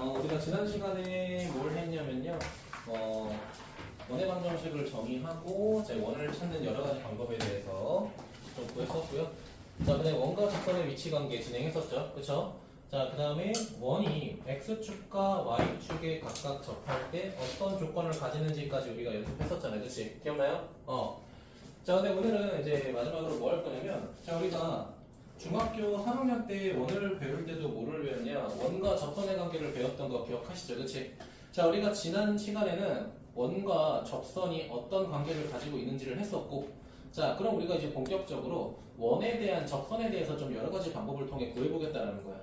우리가 지난 시간에 뭘 했냐면요. 원의 방정식을 정의하고 제 원을 찾는 여러 가지 방법에 대해서 좀 구했었고요. 자, 그다음에 원과 직선의 위치 관계 진행했었죠. 그쵸? 자, 그 다음에 원이 x축과 y축에 각각 접할 때 어떤 조건을 가지는지까지 우리가 연습했었잖아요. 그치? 기억나요? 자, 근데 오늘은 이제 마지막으로 뭐 할 거냐면, 자, 우리가 중학교 3학년 때 원을 배울 때도 뭐를 배웠냐? 원과 접선의 관계를 배웠던 거 기억하시죠? 그치? 자, 우리가 지난 시간에는 원과 접선이 어떤 관계를 가지고 있는지를 했었고, 자, 그럼 우리가 이제 본격적으로 원에 대한 접선에 대해서 좀 여러 가지 방법을 통해 구해보겠다는 거야.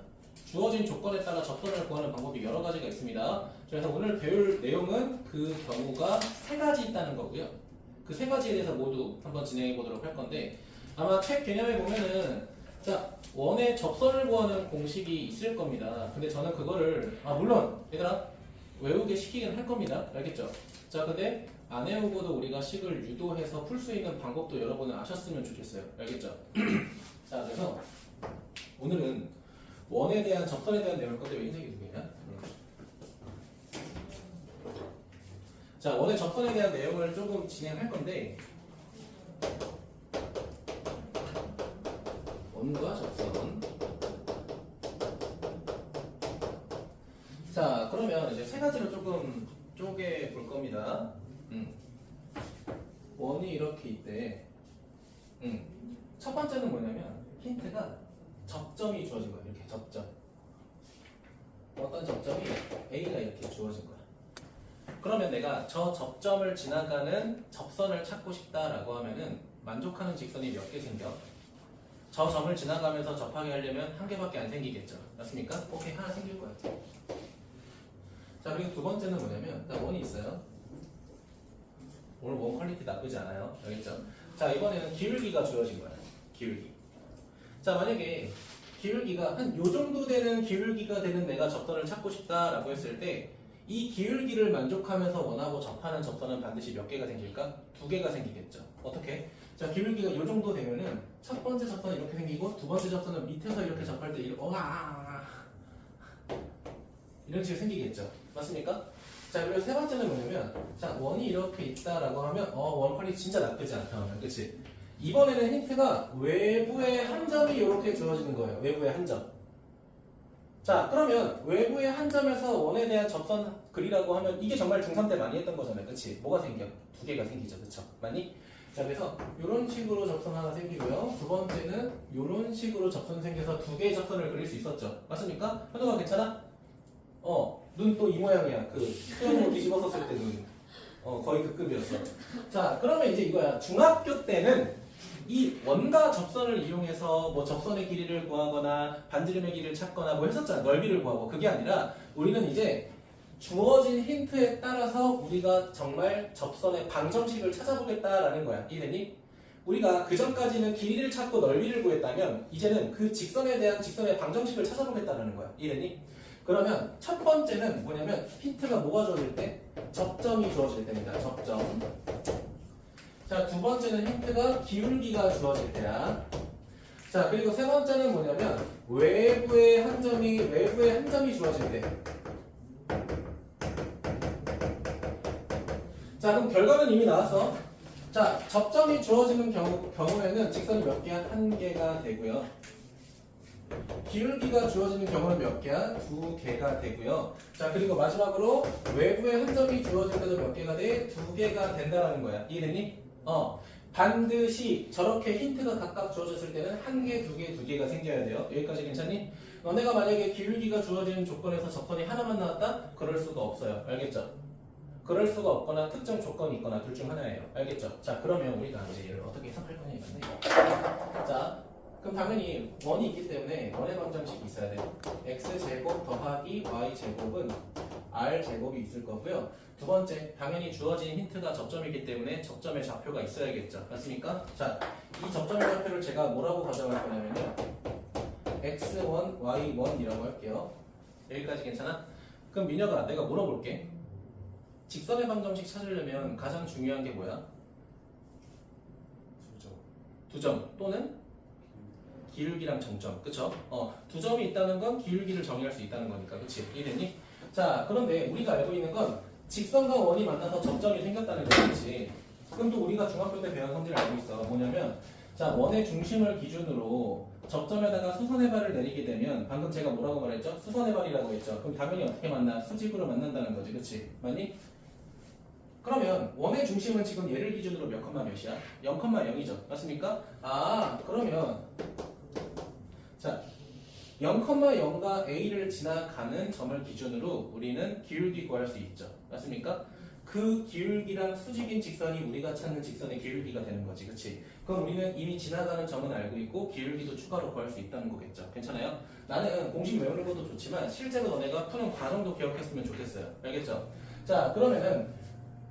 주어진 조건에 따라 접선을 구하는 방법이 여러 가지가 있습니다. 그래서 오늘 배울 내용은 그 경우가 세 가지 있다는 거고요. 그 세 가지에 대해서 모두 한번 진행해 보도록 할 건데, 아마 책 개념에 보면은 자, 원의 접선을 구하는 공식이 있을 겁니다. 근데 저는 그거를 물론 얘들아 외우게 시키긴 할 겁니다. 알겠죠? 자, 근데 안 외우고도 우리가 식을 유도해서 풀 수 있는 방법도 여러분은 아셨으면 좋겠어요. 알겠죠? 자, 그래서 오늘은 원에 대한 접선에 대한 내용을 건데 왜 흰색이 두 개냐? 자, 원의 접선에 대한 내용을 조금 진행할 건데, 원과 접선. 자, 그러면 이제 세 가지로 조금 쪼개 볼 겁니다. 원이 이렇게 있대. 첫 번째는 뭐냐면 힌트가 접점이 주어진 거야. 이렇게 접점. 어떤 접점이 A가 이렇게 주어진 거야. 그러면 내가 저 접점을 지나가는 접선을 찾고 싶다라고 하면은 만족하는 직선이 몇 개 생겨? 저 점을 지나가면서 접하게 하려면 한 개밖에 안 생기겠죠. 맞습니까? 오케이, 하나 생길 거야. 자, 그리고 두 번째는 뭐냐면 나 원이 있어요. 오늘 원 퀄리티 나쁘지 않아요. 알겠죠? 자, 이번에는 기울기가 주어진 거야. 기울기. 자, 만약에 기울기가 한 요 정도 되는 기울기가 되는 내가 접선을 찾고 싶다라고 했을 때 이 기울기를 만족하면서 원하고 접하는 접선은 반드시 몇 개가 생길까? 두 개가 생기겠죠. 어떻게? 자, 기울기가 요 정도 되면은 첫 번째 접선은 이렇게 생기고 두 번째 접선은 밑에서 이렇게 접할 때 이런 식으로 생기겠죠. 맞습니까? 자, 그리고 세 번째는 뭐냐면 자, 원이 이렇게 있다라고 하면 원 퀄리티 진짜 나쁘지 않다. 그치? 이번에는 힌트가 외부의 한 점이 이렇게 주어지는 거예요. 외부의 한 점. 자, 그러면 외부의 한 점에서 원에 대한 접선 그리라고 하면 이게 정말 중3 때 많이 했던 거잖아요. 그치? 뭐가 생겨? 두 개가 생기죠. 그쵸? 많이? 자, 그래서 이런 식으로 접선 하나 생기고요. 두 번째는 이런 식으로 접선 생겨서 두 개의 접선을 그릴 수 있었죠. 맞습니까? 현우가 괜찮아? 눈 또 이 모양이야. 그 수영모 뒤집었었을 때 눈. 거의 그 급이었어. 자, 그러면 이제 이거야. 중학교 때는 이 원과 접선을 이용해서 뭐 접선의 길이를 구하거나 반지름의 길이를 찾거나 뭐 했었잖아. 넓이를 구하고. 그게 아니라 우리는 이제 주어진 힌트에 따라서 우리가 정말 접선의 방정식을 찾아보겠다라는 거야. 이해되니? 우리가 그 전까지는 길이를 찾고 넓이를 구했다면 이제는 그 직선에 대한 직선의 방정식을 찾아보겠다라는 거야. 이해되니? 그러면 첫 번째는 뭐냐면 힌트가 뭐가 주어질 때? 접점이 주어질 때입니다. 접점. 자, 두 번째는 힌트가 기울기가 주어질 때야. 자, 그리고 세 번째는 뭐냐면 외부의 한 점이 주어질 때. 자, 그럼 결과는 이미 나왔어. 자, 접점이 주어지는 경우에는 직선이 몇 개야? 한 개가 되고요. 기울기가 주어지는 경우는 몇 개야? 두 개가 되고요. 자, 그리고 마지막으로 외부의 한 점이 주어질 때도 몇 개가 돼? 두 개가 된다라는 거야. 이해됐니? 반드시 저렇게 힌트가 각각 주어졌을 때는 한 개, 두 개, 두 개가 생겨야 돼요. 여기까지 괜찮니? 너네가 만약에 기울기가 주어지는 조건에서 접선이 하나만 나왔다? 그럴 수가 없어요. 알겠죠? 그럴 수가 없거나 특정 조건이 있거나 둘 중 하나예요. 알겠죠? 자, 그러면 우리가 이제 얘를 어떻게 해석할 거냐 이건데. 자, 그럼 당연히 원이 있기 때문에 원의 방정식이 있어야 돼요. x제곱 더하기 y제곱은 r제곱이 있을 거고요. 두 번째, 당연히 주어진 힌트가 접점이기 때문에 접점의 좌표가 있어야겠죠. 맞습니까? 자, 이 접점의 좌표를 제가 뭐라고 가져갈 거냐면요. x1, y1이라고 할게요. 여기까지 괜찮아? 그럼 민혁아, 내가 물어볼게. 직선의 방정식 찾으려면 가장 중요한 게 뭐야? 두 점 또는 기울기랑 정점. 그쵸? 두 점이 있다는 건 기울기를 정의할 수 있다는 거니까. 그치? 이해됐니? 자, 그런데 우리가 알고 있는 건 직선과 원이 만나서 접점이 생겼다는 거겠지. 그럼 또 우리가 중학교 때 배운 성질을 알고 있어. 뭐냐면, 자, 원의 중심을 기준으로 접점에다가 수선의 발을 내리게 되면, 방금 제가 뭐라고 말했죠? 수선의 발이라고 했죠. 그럼 당연히 어떻게 만나? 수직으로 만난다는 거지, 그치? 맞니? 그러면 원의 중심은 지금 얘를 기준으로 몇 컴마 몇이야? 0,0이죠. 맞습니까? 아, 그러면 자, 0,0과 A를 지나가는 점을 기준으로 우리는 기울기 구할 수 있죠. 맞습니까? 그 기울기랑 수직인 직선이 우리가 찾는 직선의 기울기가 되는 거지. 그치? 그럼 우리는 이미 지나가는 점은 알고 있고 기울기도 추가로 구할 수 있다는 거겠죠. 괜찮아요? 나는 공식 외우는 것도 좋지만 실제로 너네가 푸는 과정도 기억했으면 좋겠어요. 알겠죠? 자, 그러면은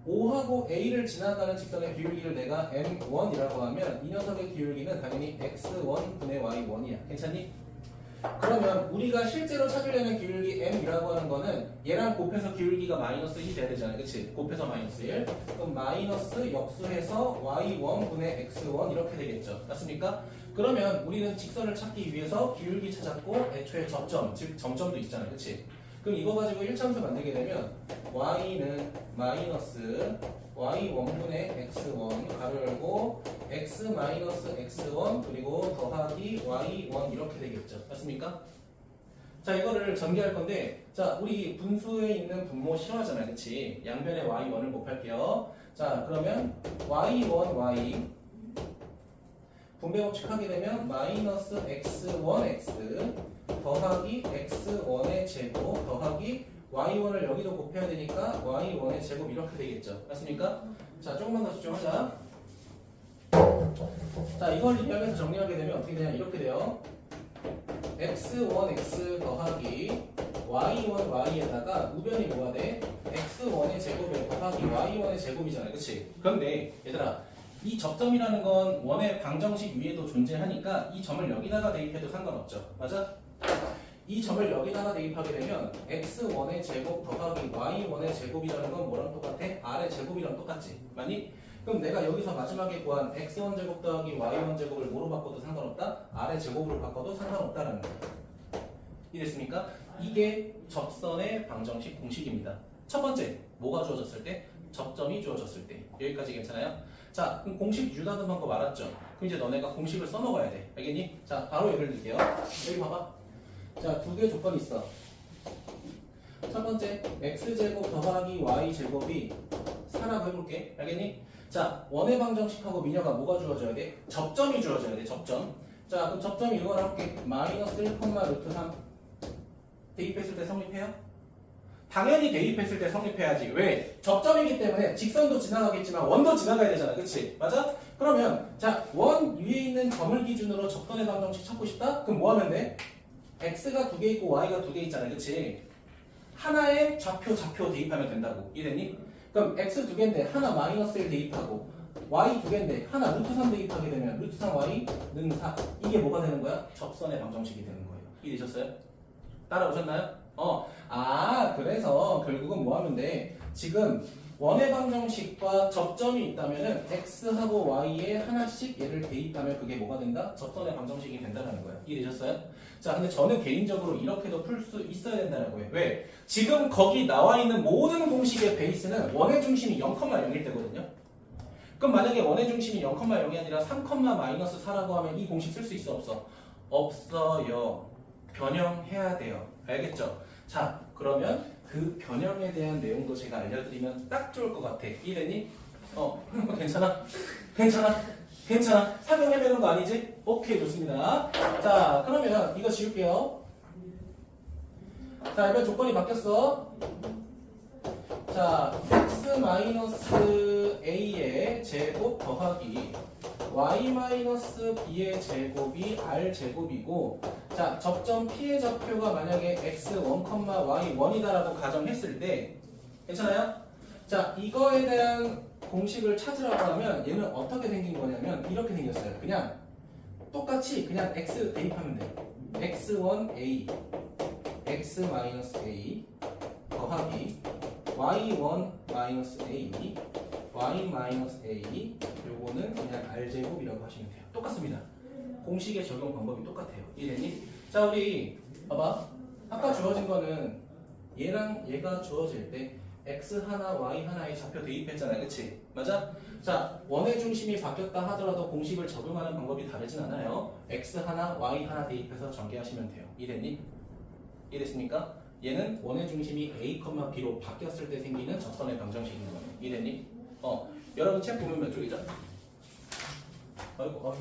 O하고 A를 지나가는 직선의 기울기를 내가 M1이라고 하면 이 녀석의 기울기는 당연히 X1 분의 Y1이야. 괜찮니? 그러면 우리가 실제로 찾으려는 기울기 M이라고 하는 거는 얘랑 곱해서 기울기가 마이너스 1이 돼야 되잖아. 그치? 곱해서 마이너스 1. 그럼 마이너스 역수해서 Y1 분의 X1 이렇게 되겠죠. 맞습니까? 그러면 우리는 직선을 찾기 위해서 기울기 찾았고 애초에 접점, 즉 점점도 있잖아. 그치? 그럼 이거 가지고 1참수 만들게 되면 y는 마이너스 y1분의 x1 가로 열고 x 마이너스 x1 그리고 더하기 y1 이렇게 되겠죠. 맞습니까? 자, 이거를 전개할 건데, 자, 우리 분수에 있는 분모 싫어하잖아요. 그치? 양변에 y1을 곱할게요. 자, 그러면 y1 y 분배 법칙하게 되면 마이너스 x1x 더하기 x1의 제곱 더하기 y1을 여기도 곱해야 되니까 y1의 제곱 이렇게 되겠죠. 맞습니까? 자, 조금만 더 수정하자. 자, 이걸 입력해서 정리하게 되면 어떻게 되냐? 이렇게 돼요. x1x 더하기 y1 y에다가 우변이 뭐가 돼? x1의 제곱에 더하기 y1의 제곱이잖아요. 그치? 그런데 얘들아, 이 접점이라는 건 원의 방정식 위에도 존재하니까 이 점을 여기다가 대입해도 상관없죠. 맞아? 이 점을 여기다가 대입하게 되면 x1의 제곱 더하기 y1의 제곱이라는 건 뭐랑 똑같아? r의 제곱이랑 똑같지. 맞니? 그럼 내가 여기서 마지막에 구한 x1 제곱 더하기 y1 제곱을 뭐로 바꿔도 상관없다? r의 제곱으로 바꿔도 상관없다라는 거예요. 이해됐습니까? 이게 접선의 방정식 공식입니다. 첫 번째, 뭐가 주어졌을 때? 접점이 주어졌을 때. 여기까지 괜찮아요? 자, 그럼 공식 유다듬한 거 말았죠? 그럼 이제 너네가 공식을 써먹어야 돼. 알겠니? 자, 바로 예를 들게요. 여기 봐봐. 자, 두 개 조건이 있어. 첫 번째, x제곱 더하기 y제곱이 4라고 해볼게. 알겠니? 자, 원의 방정식하고 민혁아 뭐가 주어져야 돼? 접점이 주어져야 돼. 접점. 자, 그럼 접점이 이거를 할게. 마이너스 1, 루트 3 대입했을 때 성립해요? 당연히 대입했을 때 성립해야지. 왜? 접점이기 때문에 직선도 지나가겠지만 원도 지나가야 되잖아. 그치? 맞아? 그러면 자, 원 위에 있는 점을 기준으로 접선의 방정식 찾고 싶다? 그럼 뭐 하면 돼? x가 두 개 있고 y가 두 개 있잖아. 그치? 하나의 좌표 대입하면 된다고. 이해됐니? 그럼 x 두 개인데 하나 마이너스 1 대입하고 y 두 개인데 하나 루트 3 대입하게 되면 루트 3y는 4. 이게 뭐가 되는 거야? 접선의 방정식이 되는 거예요. 이해되셨어요? 따라오셨나요? 그래서 결국은 뭐 하면 돼? 지금 원의 방정식과 접점이 있다면은 x하고 y에 하나씩 얘를 대입하면 그게 뭐가 된다? 접선의 방정식이 된다는 거예요. 이해되셨어요? 자, 근데 저는 개인적으로 이렇게도 풀 수 있어야 된다는 거예요. 왜? 지금 거기 나와 있는 모든 공식의 베이스는 원의 중심이 0,0일 때거든요. 그럼 만약에 원의 중심이 0,0이 아니라 3,-4라고 하면 이 공식 쓸 수 있어? 없어? 없어요. 변형해야 돼요. 알겠죠? 자, 그러면 그 변형에 대한 내용도 제가 알려드리면 딱 좋을 것 같아. 이해됐니? 괜찮아? 괜찮아? 사용해내는 거 아니지? 오케이, 좋습니다. 자, 그러면 이거 지울게요. 자, 이번 조건이 바뀌었어. 자, x-a의 제곱 더하기 y-b의 제곱이 r제곱이고, 자, 접점 P의 좌표가 만약에 x1, y1이다라고 가정했을 때 괜찮아요? 자, 이거에 대한 공식을 찾으라고 하면 얘는 어떻게 생긴 거냐면 이렇게 생겼어요. 그냥 똑같이 그냥 x 대입하면 돼. x1a x-a 더하기 y1-a y-a 요거는 그냥 r제곱이라고 하시면 돼요. 똑같습니다. 공식의 적용 방법이 똑같아요. 이해됐니? 자, 우리 봐봐. 아까 주어진 거는 얘랑 얘가 주어질 때 x 하나 y 하나의 좌표 대입했잖아요. 그치? 맞아? 자, 원의 중심이 바뀌었다 하더라도 공식을 적용하는 방법이 다르진 않아요. x 하나 y 하나 대입해서 전개하시면 돼요. 이해됐니? 이해됐습니까? 얘는 원의 중심이 a, b로 바뀌었을 때 생기는 접선의 방정식인 거예요. 이해됐니? 여러분 책 보면 몇 쪽이죠? 아이고.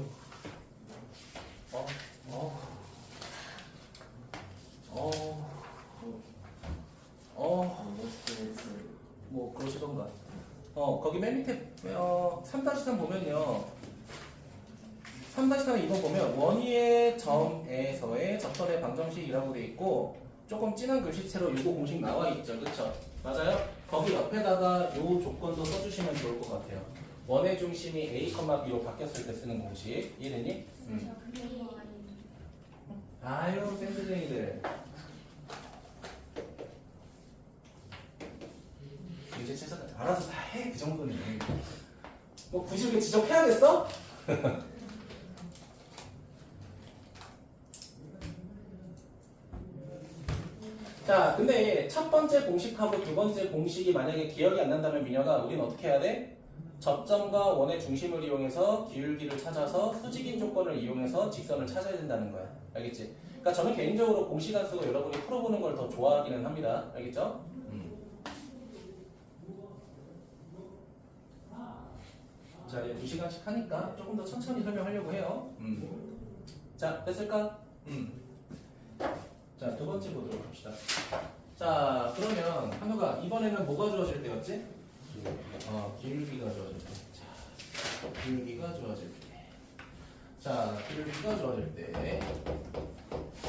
뭐 그러시던가. 거기 맨 밑에 3-3 보면요. 3-3 이거 보면 원위의 점에서의 접선의 방정식이라고 돼 있고 조금 진한 글씨체로 이거 공식 나와 있죠. 그쵸? 맞아요? 거기 옆에다가 요 조건도 써주시면 좋을 것 같아요. 원의 중심이 a, b로 바뀌었을 때 쓰는 공식. 이해됐니? 아유 샌드쟁이들. 이제 최소 알아서 다 해. 그 정도는. 뭐 굳이 이렇게 지적해야겠어? 자, 근데 첫 번째 공식하고 두 번째 공식이 만약에 기억이 안 난다면 민혁아, 우린 어떻게 해야 돼? 접점과 원의 중심을 이용해서 기울기를 찾아서 수직인 조건을 이용해서 직선을 찾아야 된다는 거야. 알겠지? 그러니까 저는 개인적으로 공식 안 쓰고 여러분이 풀어보는 걸 더 좋아하기는 합니다. 알겠죠? 자, 이제 2시간씩 하니까 조금 더 천천히 설명하려고 해요. 자, 됐을까? 자, 두 번째 보도록 합시다. 자, 그러면 한우가 이번에는 뭐가 주어질 때였지? 기울기가 주어질 때. 자, 기울기가 주어질 때. 자, 기울기가 주어질 때.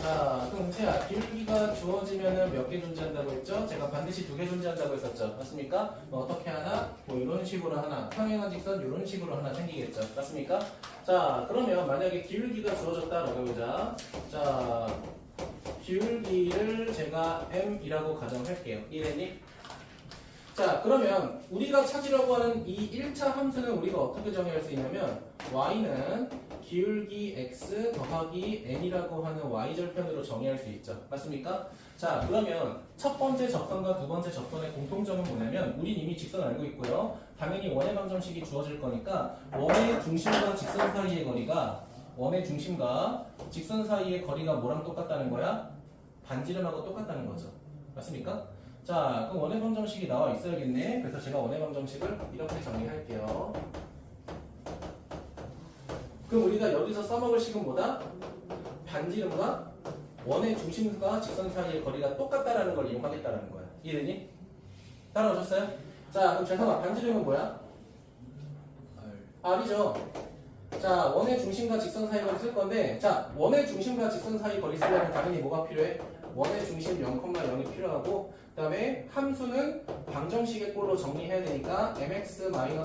자, 그럼 제가 기울기가 주어지면은 몇 개 존재한다고 했죠? 제가 반드시 2개 존재한다고 했었죠. 맞습니까? 어떻게 하나? 뭐 이런 식으로 하나, 평행한 직선 이런 식으로 하나 생기겠죠. 맞습니까? 자, 그러면 만약에 기울기가 주어졌다라고 해보자. 자, 기울기를 제가 m이라고 가정할게요. 이해됐니? 자, 그러면 우리가 찾으려고 하는 이 1차 함수는 우리가 어떻게 정의할 수 있냐면 y는 기울기 x 더하기 n이라고 하는 y절편으로 정의할 수 있죠. 맞습니까? 자, 그러면 첫 번째 접선과 두 번째 접선의 공통점은 뭐냐면 우린 이미 직선을 알고 있고요. 당연히 원의 방정식이 주어질 거니까 원의 중심과 직선 사이의 거리가 원의 중심과 직선 사이의 거리가 뭐랑 똑같다는 거야? 반지름하고 똑같다는 거죠. 맞습니까? 자, 그럼 원의 방정식이 나와 있어야겠네. 그래서 제가 원의 방정식을 이렇게 정리할게요. 그럼 우리가 여기서 써먹을 식은 뭐다? 반지름과 원의 중심과 직선 사이의 거리가 똑같다라는 걸 이용하겠다라는 거야. 이해되니? 따라오셨어요? 자, 그럼 죄송합니다. 반지름은 뭐야? R이죠. 자, 원의 중심과 직선 사이 거리 쓸 건데, 자, 원의 중심과 직선 사이 거리 쓰려면 당연히 뭐가 필요해? 원의 중심 0,0이 필요하고, 그 다음에 함수는 방정식의 꼴로 정리해야 되니까 mx-y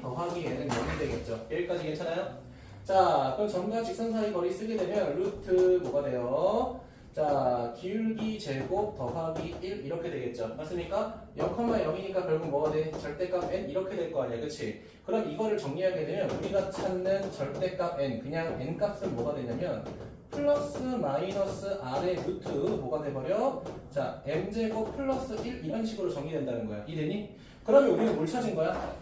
더하기 n은 0이 되겠죠. 여기까지 괜찮아요? 자, 그럼 점과 직선 사이 거리 쓰게 되면 루트 뭐가 돼요? 자, 기울기 제곱 더하기 1 이렇게 되겠죠. 맞습니까? 0,0이니까 결국 뭐가 돼? 절대값 n 이렇게 될 거 아니야. 그치? 그럼 이거를 정리하게 되면 우리가 찾는 절대값 n, 그냥 n 값은 뭐가 되냐면 플러스 마이너스 r의 루트 뭐가 돼버려? 자, m제곱 플러스 1 이런 식으로 정리된다는 거야. 이해되니? 그러면 우리는 뭘 찾은 거야?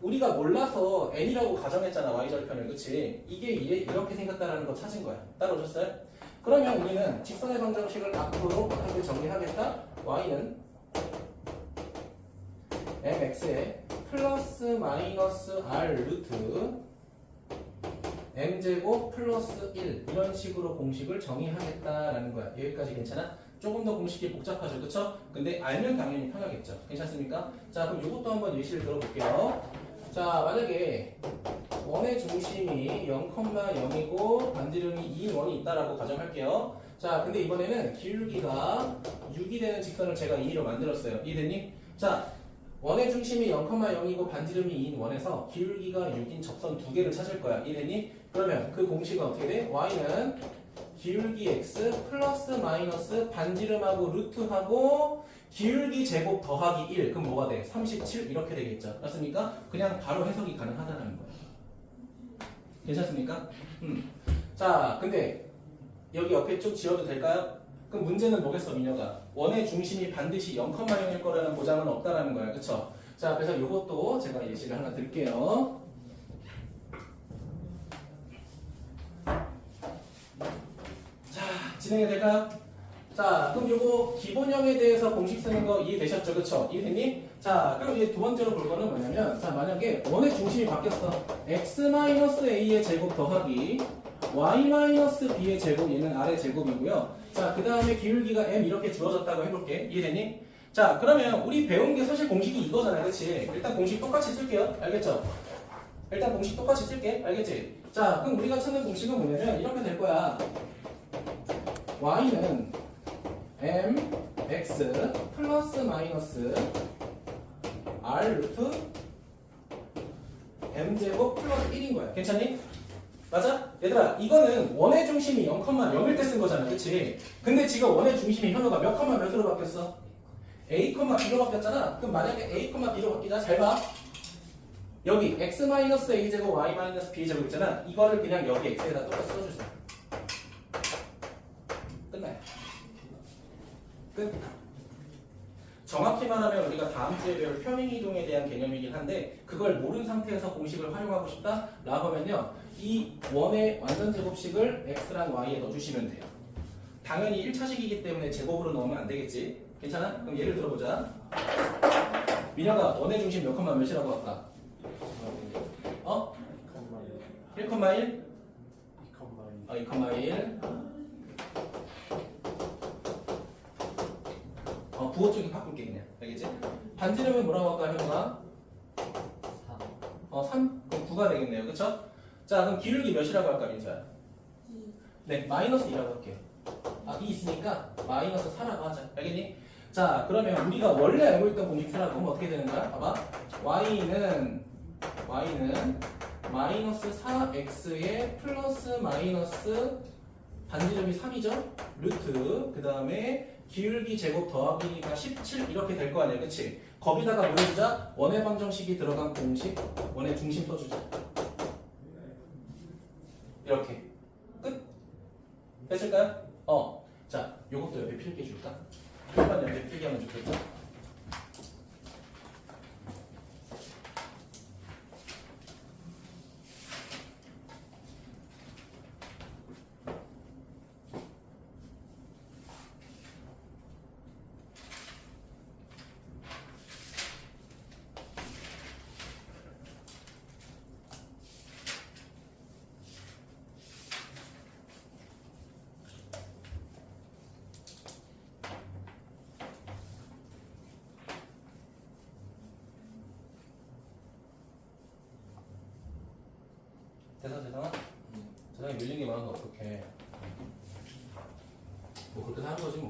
우리가 몰라서 n이라고 가정했잖아. y절편을. 그치? 이게 이렇게 생겼다라는 거 찾은 거야. 따라오셨어요? 그러면 우리는 직선의 방정식을 앞으로 어떻게 정리하겠다? y는 mx에 플러스 마이너스 r 루트 m제곱 플러스 1 이런 식으로 공식을 정의하겠다라는 거야. 여기까지 괜찮아? 조금 더 공식이 복잡하죠. 그쵸? 근데 알면 당연히 편하겠죠. 괜찮습니까? 자, 그럼 이것도 한번 예시를 들어볼게요. 자, 만약에 원의 중심이 0,0이고 반지름이 2인 원이 있다라고 가정할게요. 자, 근데 이번에는 기울기가 6이 되는 직선을 제가 2로 만들었어요. 이해됐니? 자, 원의 중심이 0,0이고 반지름이 2인 원에서 기울기가 6인 접선 두 개를 찾을 거야. 이해됐니? 그러면 그 공식은 어떻게 돼? y는 기울기 x 플러스 마이너스 반지름하고 루트하고 기울기 제곱 더하기 1 그럼 뭐가 돼? 37 이렇게 되겠죠. 맞습니까? 그냥 바로 해석이 가능하다는 거야. 괜찮습니까? 자, 근데 여기 옆에 좀 지워도 될까요? 그럼 문제는 뭐겠어, 민혁아? 원의 중심이 반드시 0,0일 거라는 보장은 없다라는 거야. 그쵸? 자, 그래서 이것도 제가 예시를 하나 드릴게요. 자, 진행이 될까요? 자, 그럼 요거 기본형에 대해서 공식 쓰는 거 이해되셨죠? 그쵸? 이해됐니? 자, 그럼 이제 두 번째로 볼 거는 뭐냐면, 자, 만약에 원의 중심이 바뀌었어. x-a의 제곱 더하기 y-b의 제곱, 얘는 r의 제곱이고요. 자, 그 다음에 기울기가 m 이렇게 주어졌다고 해볼게. 이해됐니? 자, 그러면 우리 배운 게 사실 공식이 이거잖아. 그치? 일단 공식 똑같이 쓸게요. 알겠죠? 일단 공식 똑같이 쓸게. 알겠지? 자, 그럼 우리가 찾는 공식은 뭐냐면, 이렇게 될 거야. y는 mx 플러스 마이너스 r 루트 m제곱 플러스 1인 거야. 괜찮니? 맞아? 얘들아, 이거는 원의 중심이 0,0일 때 쓴 거잖아. 그치? 근데 지금 원의 중심이 현호가 몇 컴마 몇으로 바뀌었어? a, b로 바뀌었잖아. 그럼 만약에 a, b로 바뀌자. 잘 봐. 여기 x-a제곱 y-b제곱 있잖아. 이거를 그냥 여기 x에다 똑같이 써주세요. 끝나요. 끝. 정확히 말하면 우리가 다음 주에 배울 평행이동에 대한 개념이긴 한데 그걸 모른 상태에서 공식을 활용하고 싶다? 라고 하면요. 이 원의 완전 제곱식을 x랑 y에 넣어주시면 돼요. 당연히 1차식이기 때문에 제곱으로 넣으면 안 되겠지. 괜찮아? 그럼 예를 들어보자. 민혁아, 원의 중심 몇 컴마 몇이라고 할까? 1,1? 2,1. 부호 쪽이 바꿀게 그냥. 알겠지? 반지름은 뭐라고 할까, 현우가? 3. 그럼 9가 되겠네요. 그쵸? 자, 그럼 기울기 몇이라고 할까, 민서야? 2. 네, 마이너스 2라고 할게요. 2 있으니까 마이너스 4라고 하자. 알겠니? 자, 그러면 우리가 원래 알고 있던 공식 쓰라고 하면 어떻게 되는 거야? 봐봐. y는 마이너스 4x에 플러스 마이너스 반지름이 3이죠? 루트 그 다음에 기울기 제곱 더하기가 17 이렇게 될 거 아니야. 그치? 거기다가 뭐 해주자? 원의 방정식이 들어간 공식 원의 중심 써주자. 이렇게 끝? 됐을까요? 자, 요것도 옆에 필기 해줄까? 일반 옆에 필기하면 좋겠죠? 세상아? 세상에 밀린 게 많아서 어떡해. 뭐 그렇게 사는 거지 뭐.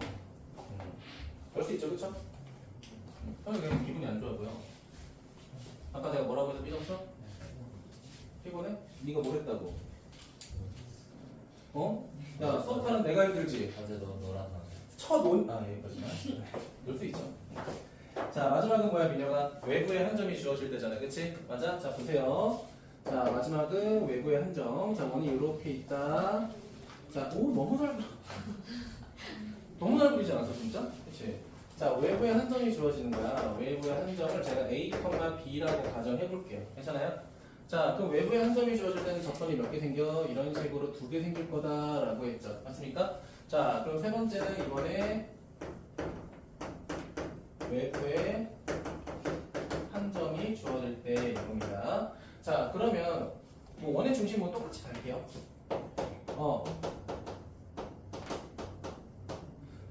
그럴 수 있죠, 그쵸? 형이 그냥 기분이 안 좋아 보여. 아까 내가 뭐라고 해서 삐졌어? 피곤해? 네가 뭘 했다고? 야, 수업하는 내가 힘들지? 어제 너 놀아서. 여기까지만. 놀 수 있죠. 자, 마지막은 뭐야, 민혁아? 외부에 한 점이 주어질 때잖아, 그치? 맞아? 자, 보세요. 자, 마지막은 외부의 한 점. 자, 원이 이렇게 있다. 자, 너무 잘 너무 잘 그리지 않았어, 진짜? 그치? 자, 외부의 한 점이 주어지는 거야. 외부의 한 점을 제가 A, B라고 가정해 볼게요. 괜찮아요? 자, 그럼 외부의 한 점이 주어질 때는 접선이 몇 개 생겨? 이런 식으로 2개 생길 거다라고 했죠. 맞습니까? 자, 그럼 세 번째는 이번에 외부의 한 점이 주어질 때 이겁니다. 자, 그러면 뭐 원의 중심은 똑같이 갈게요.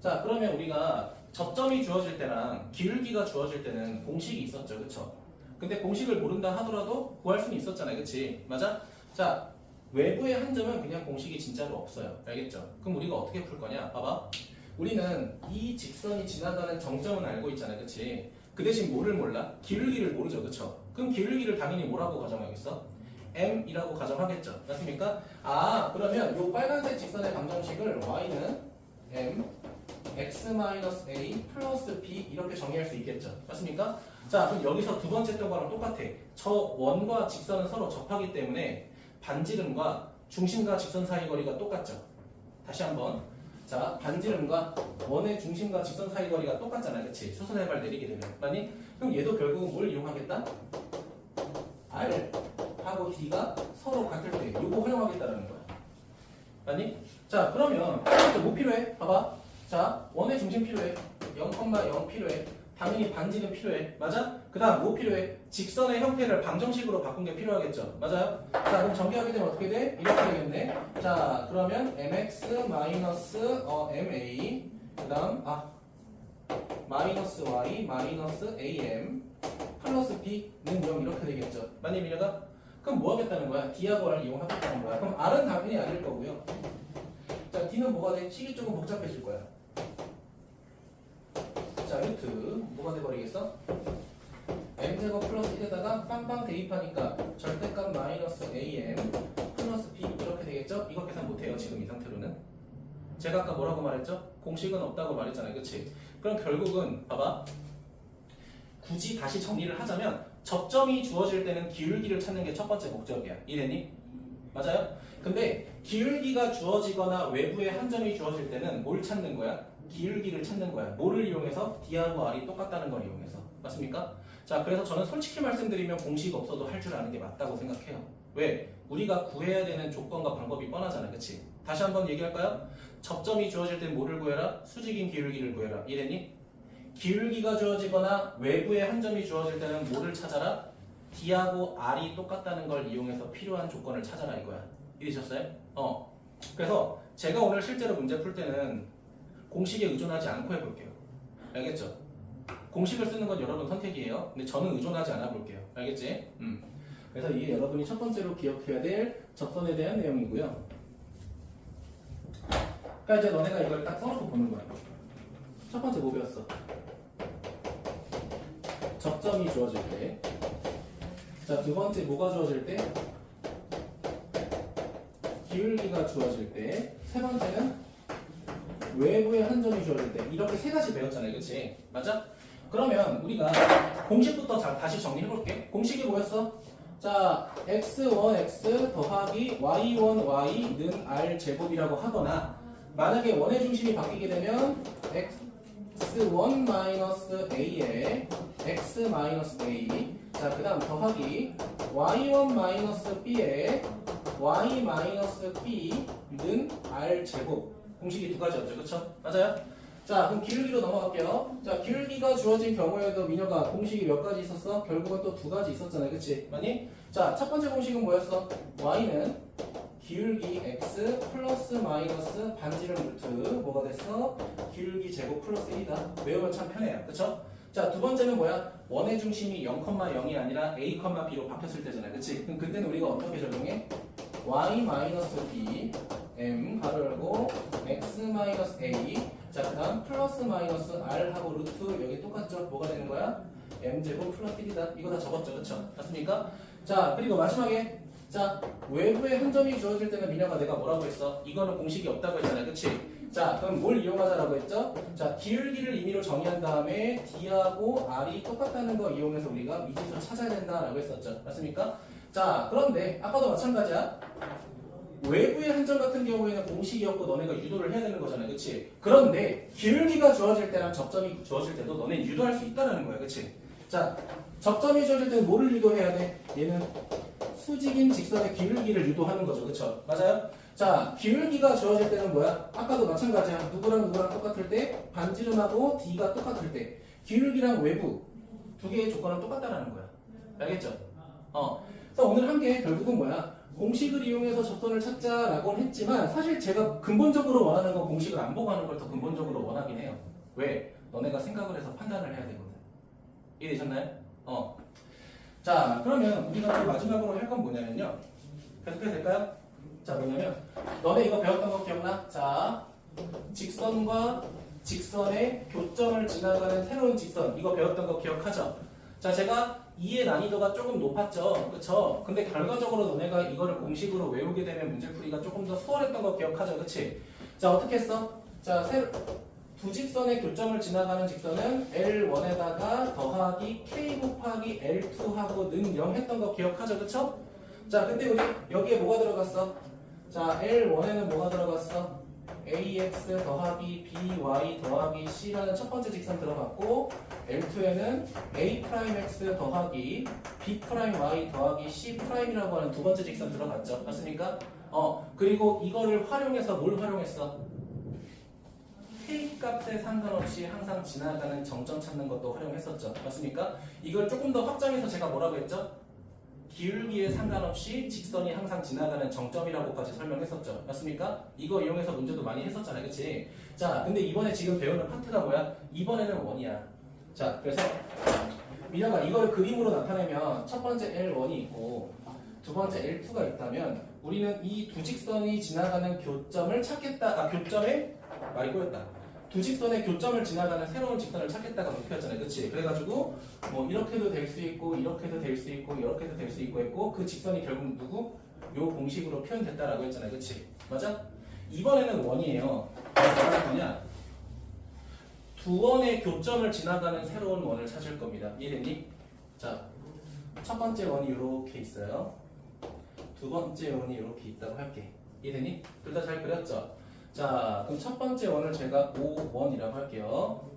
자, 그러면 우리가 접점이 주어질 때랑 기울기가 주어질 때는 공식이 있었죠, 그쵸? 근데 공식을 모른다 하더라도 구할 수는 있었잖아요, 그치? 맞아? 자, 외부의 한 점은 그냥 공식이 진짜로 없어요. 알겠죠? 그럼 우리가 어떻게 풀 거냐? 봐봐. 우리는 이 직선이 지나가는 정점은 알고 있잖아요, 그치? 그 대신 뭐를 몰라? 기울기를 모르죠, 그쵸? 그럼 기울기를 당연히 뭐라고 가정하겠어? m이라고 가정하겠죠. 맞습니까? 그러면 이 빨간색 직선의 방정식을 y는 m x-a 플러스 b 이렇게 정의할 수 있겠죠. 맞습니까? 자, 그럼 여기서 두 번째 거랑 똑같아. 저 원과 직선은 서로 접하기 때문에 반지름과 중심과 직선 사이 거리가 똑같죠. 다시 한번. 자, 반지름과 원의 중심과 직선 사이 거리가 똑같잖아. 그치? 수선의 발 내리게 되면. 아니? 그럼 얘도 결국은 뭘 이용하겠다? R 하고 D가 서로 같을 때 요거 활용하겠다라는 거야. 아니? 자, 그러면 뭐 필요해? 봐봐. 자, 원의 중심 필요해. 0,0 필요해. 당연히 반지름 필요해. 맞아? 그 다음 뭐 필요해? 직선의 형태를 방정식으로 바꾼 게 필요하겠죠. 맞아요? 자, 그럼 전개하게 되면 어떻게 돼? 이렇게 되겠네. 자, 그러면 mx 마이너스 ma 그 다음 마이너스 y 마이너스 am 플러스 b는 0 이렇게 되겠죠. 맞니 민혁아? 그럼 뭐 하겠다는 거야? D하고 R을 이용하겠다는 거야. 그럼 R은 당연히 아닐 거고요. 자, D는 뭐가 돼? 식이 조금 복잡해질 거야. 자, 루트 뭐가 돼버리겠어? m제곱 플러스 1에다가 빵빵 대입하니까 절대값 마이너스 am 플러스 b 이렇게 되겠죠? 이거 계산 못해요 지금 이 상태로는. 제가 아까 뭐라고 말했죠? 공식은 없다고 말했잖아요. 그치? 그럼 결국은 봐봐, 굳이 다시 정리를 하자면 접점이 주어질 때는 기울기를 찾는 게 첫 번째 목적이야. 이해니? 맞아요? 근데 기울기가 주어지거나 외부에 한 점이 주어질 때는 뭘 찾는 거야? 기울기를 찾는 거야. 뭐를 이용해서? D하고 R이 똑같다는 걸 이용해서. 맞습니까? 자, 그래서 저는 솔직히 말씀드리면 공식 없어도 할 줄 아는 게 맞다고 생각해요. 왜? 우리가 구해야 되는 조건과 방법이 뻔하잖아. 그치? 다시 한번 얘기할까요? 접점이 주어질 때 뭐를 구해라? 수직인 기울기를 구해라. 이해니? 기울기가 주어지거나 외부에 한 점이 주어질 때는 뭐를 찾아라? D하고 R이 똑같다는 걸 이용해서 필요한 조건을 찾아라 이거야. 이해되셨어요? 그래서 제가 오늘 실제로 문제 풀 때는 공식에 의존하지 않고 해볼게요. 알겠죠? 공식을 쓰는 건 여러분 선택이에요. 근데 저는 의존하지 않아 볼게요. 알겠지? 그래서 이게 여러분이 첫 번째로 기억해야 될 접선에 대한 내용이고요. 그러니까 이제 너네가 이걸 딱 써놓고 보는 거야. 첫 번째 뭐 배웠어? 접점이 주어질 때. 자, 두 번째 뭐가 주어질 때? 기울기가 주어질 때. 세 번째는 외부에 한 점이 주어질 때. 이렇게 세 가지 배웠잖아요. 그치? 맞아? 그러면 우리가 공식부터 다시 정리해볼게. 공식이 뭐였어? 자, x1x 더하기 y1y는 r제곱이라고 하거나, 만약에 원의 중심이 바뀌게 되면 x1 마이너스 a에 x 마이너스 a, 자, 그 다음 더하기 y1 마이너스 b에 y 마이너스 b는 r제곱. 공식이 두 가지였죠. 그쵸? 맞아요? 자, 그럼 기울기로 넘어갈게요. 자, 기울기가 주어진 경우에도 민혁아 공식이 몇 가지 있었어? 결국은 또 두 가지 있었잖아요. 그치? 맞니? 자, 첫 번째 공식은 뭐였어? y는 기울기 x 플러스 마이너스 반지름 루트 뭐가 됐어? 기울기 제곱 플러스 1이다. 외우면 참 편해요. 그쵸? 자, 두 번째는 뭐야? 원의 중심이 0,0이 아니라 a, b로 바뀌었을 때잖아요. 그치? 그럼 그때는 우리가 어떻게 적용해? y 마이너스 b m 가로 열고 x 마이너스 a, 자, 그 다음 플러스 마이너스 r하고 루트 여기 똑같죠? 뭐가 되는 거야? m제곱 플러스 1이다. 이거 다 적었죠? 그쵸? 맞습니까? 자, 그리고 마지막에 자, 외부에 한 점이 주어질 때는 민혁아 내가 뭐라고 했어? 이거는 공식이 없다고 했잖아요. 그치? 자, 그럼 뭘 이용하자라고 했죠? 자, 기울기를 임의로 정의한 다음에 D하고 R이 똑같다는 거 이용해서 우리가 미지수 찾아야 된다라고 했었죠. 맞습니까? 자, 그런데 아까도 마찬가지야. 외부의 한 점 같은 경우에는 공식이었고 너네가 유도를 해야 되는 거잖아요. 그치? 그런데 기울기가 주어질 때랑 접점이 주어질 때도 너네 유도할 수 있다는 거야. 그치? 자, 접점이 주어질 때는 뭐를 유도해야 돼? 얘는 수직인 직선의 기울기를 유도하는 거죠. 그쵸? 맞아요? 자, 기울기가 주어질 때는 뭐야? 아까도 마찬가지야. 누구랑 똑같을 때, 반지름하고 D가 똑같을 때, 기울기랑 외부 두 개의 조건은 똑같다라는 거야. 알겠죠? 그래서 오늘 한 게 결국은 뭐야? 공식을 이용해서 접선을 찾자라고는 했지만 사실 제가 근본적으로 원하는 건 공식을 안 보고 하는 걸 더 근본적으로 원하긴 해요. 왜? 너네가 생각을 해서 판단을 해야 되거든. 이해되셨나요? 자, 그러면 우리가 또 마지막으로 할 건 뭐냐면요. 계속해도 될까요? 자, 뭐냐면 너네 이거 배웠던 거 기억나? 자, 직선과 직선의 교점을 지나가는 새로운 직선, 이거 배웠던 거 기억하죠? 자, 제가 2의 난이도가 조금 높았죠? 그쵸? 근데 결과적으로 너네가 이거를 공식으로 외우게 되면 문제풀이가 조금 더 수월했던 거 기억하죠? 그치? 자, 어떻게 했어? 자, 두 직선의 교점을 지나가는 직선은 L1에다가 더하기 K 곱하기 L2하고 는 0 했던 거 기억하죠? 그쵸? 자, 근데 우리 여기에 뭐가 들어갔어? 자, L1에는 뭐가 들어갔어? ax 더하기 by 더하기 c라는 첫 번째 직선 들어갔고 L2에는 a'x 더하기 b'y 더하기 c'이라고 하는 두 번째 직선 들어갔죠. 맞습니까? 그리고 이거를 활용해서 뭘 활용했어? K 값에 상관없이 항상 지나가는 정점 찾는 것도 활용했었죠. 맞습니까? 이걸 조금 더 확장해서 제가 뭐라고 했죠? 기울기에 상관없이 직선이 항상 지나가는 정점이라고까지 설명했었죠. 맞습니까? 이거 이용해서 문제도 많이 했었잖아요. 그치? 자, 근데 이번에 지금 배우는 파트가 뭐야? 이번에는 원이야. 자, 그래서 민혁아 이걸 그림으로 나타내면 첫 번째 L1이 있고 두 번째 L2가 있다면 우리는 이 두 직선이 지나가는 교점을 찾겠다. 교점에 말이 꼬였다. 두 직선의 교점을 지나가는 새로운 직선을 찾겠다가 목표였잖아요. 그치? 그래가지고 뭐 이렇게도 될 수 있고 이렇게도 될 수 있고 이렇게도 될 수 있고 했고 그 직선이 결국 누구? 요 공식으로 표현됐다라고 했잖아요. 그치? 맞아? 이번에는 원이에요. 그래서 뭐할 거냐? 두 원의 교점을 지나가는 새로운 원을 찾을 겁니다. 이해됐니? 자, 첫 번째 원이 이렇게 있어요. 두 번째 원이 이렇게 있다고 할게. 이해됐니? 둘 다 잘 그렸죠? 자, 그럼 첫 번째 원을 제가 O1이라고 할게요.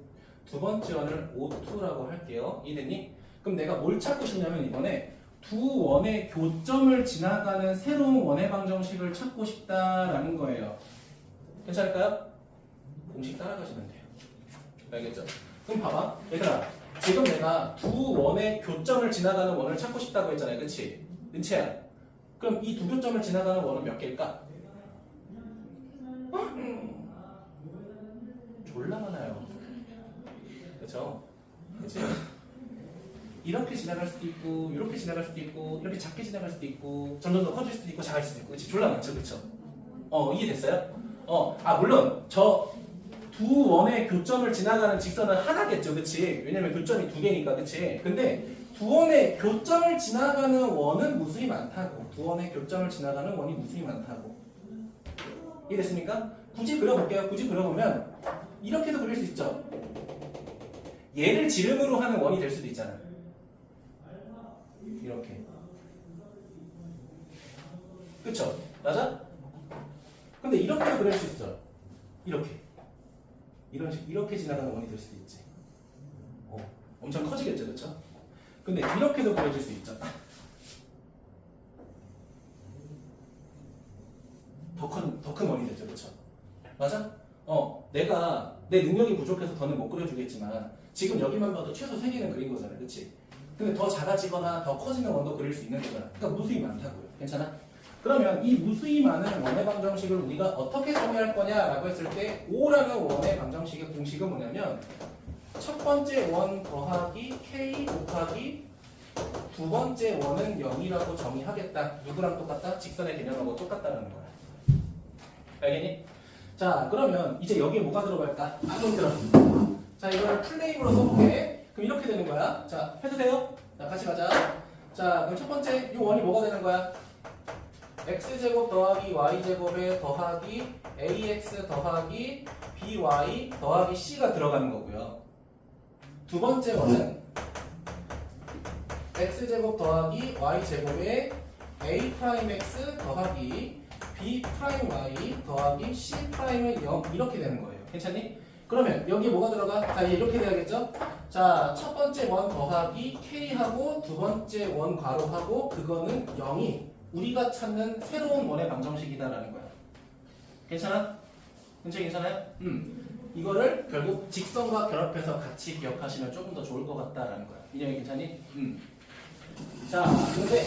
두 번째 원을 O2라고 할게요. 이해됐니? 그럼 내가 뭘 찾고 싶냐면 이번에 두 원의 교점을 지나가는 새로운 원의 방정식을 찾고 싶다라는 거예요. 괜찮을까요? 공식 따라가시면 돼요. 알겠죠? 그럼 봐봐. 얘들아, 지금 내가 두 원의 교점을 지나가는 원을 찾고 싶다고 했잖아요. 그치? 은채야. 그럼 이 두 교점을 지나가는 원은 몇 개일까? 졸라 많아요. 그렇죠? 그치? 이렇게 지나갈 수도 있고 이렇게 지나갈 수도 있고 이렇게 작게 지나갈 수도 있고 점점 더 커질 수도 있고 작을 수도 있고 그치? 졸라 많죠? 그쵸? 이해됐어요? 물론 저 두 원의 교점을 지나가는 직선은 하나겠죠. 그치? 왜냐면 교점이 두 개니까. 그치? 근데 두 원의 교점을 지나가는 원은 무수히 많다고. 두 원의 교점을 지나가는 원이 무수히 많다고. 이해됐습니까? 굳이 그려볼게요. 굳이 그려보면 이렇게도 그릴 수 있죠. 얘를 지름으로 하는 원이 될 수도 있잖아요. 이렇게. 그쵸? 맞아? 근데 이렇게도 그릴 수 있어. 이렇게. 이런 식, 이렇게 지나가는 원이 될 수도 있지. 엄청 커지겠죠. 그쵸? 근데 이렇게도 그려질 수 있죠. 더 큰 원이 되죠. 그쵸? 맞아? 내가 내 능력이 부족해서 더는 못 그려주겠지만 지금 여기만 봐도 최소 3개는 그린 거잖아요. 그치? 근데 더 작아지거나 더 커지는 원도 그릴 수 있는 거잖아. 그러니까 무수히 많다고요. 괜찮아? 그러면 이 무수히 많은 원의 방정식을 우리가 어떻게 정의할 거냐라고 했을 때 5라는 원의 방정식의 공식은 뭐냐면 첫 번째 원 더하기 k 곱하기 두 번째 원은 0이라고 정의하겠다. 누구랑 똑같다? 직선의 개념하고 똑같다는 거야. 알겠니? 자, 그러면 이제 여기에 뭐가 들어갈까? 좀 들어. 자, 이걸 플레임으로 써볼게. 그럼 이렇게 되는 거야. 자, 해도 돼요? 자, 같이 가자. 자, 그럼 첫 번째 이 원이 뭐가 되는 거야? x제곱 더하기 y제곱에 더하기 ax 더하기 by 더하기 c가 들어가는 거고요. 두 번째 원은 x제곱 더하기 y제곱에 a'x 더하기 b'y 더하기 c'은 0 이렇게 되는 거예요. 괜찮니? 그러면 여기 뭐가 들어가? 자, 이렇게 돼야겠죠? 자, 첫 번째 원 더하기 k하고 두 번째 원 괄호하고 그거는 0이 우리가 찾는 새로운 원의 방정식이다라는 거야. 괜찮아? 괜찮아요? 이거를 결국 직선과 결합해서 같이 기억하시면 조금 더 좋을 것 같다라는 거야. 인형이 괜찮니? 자, 근데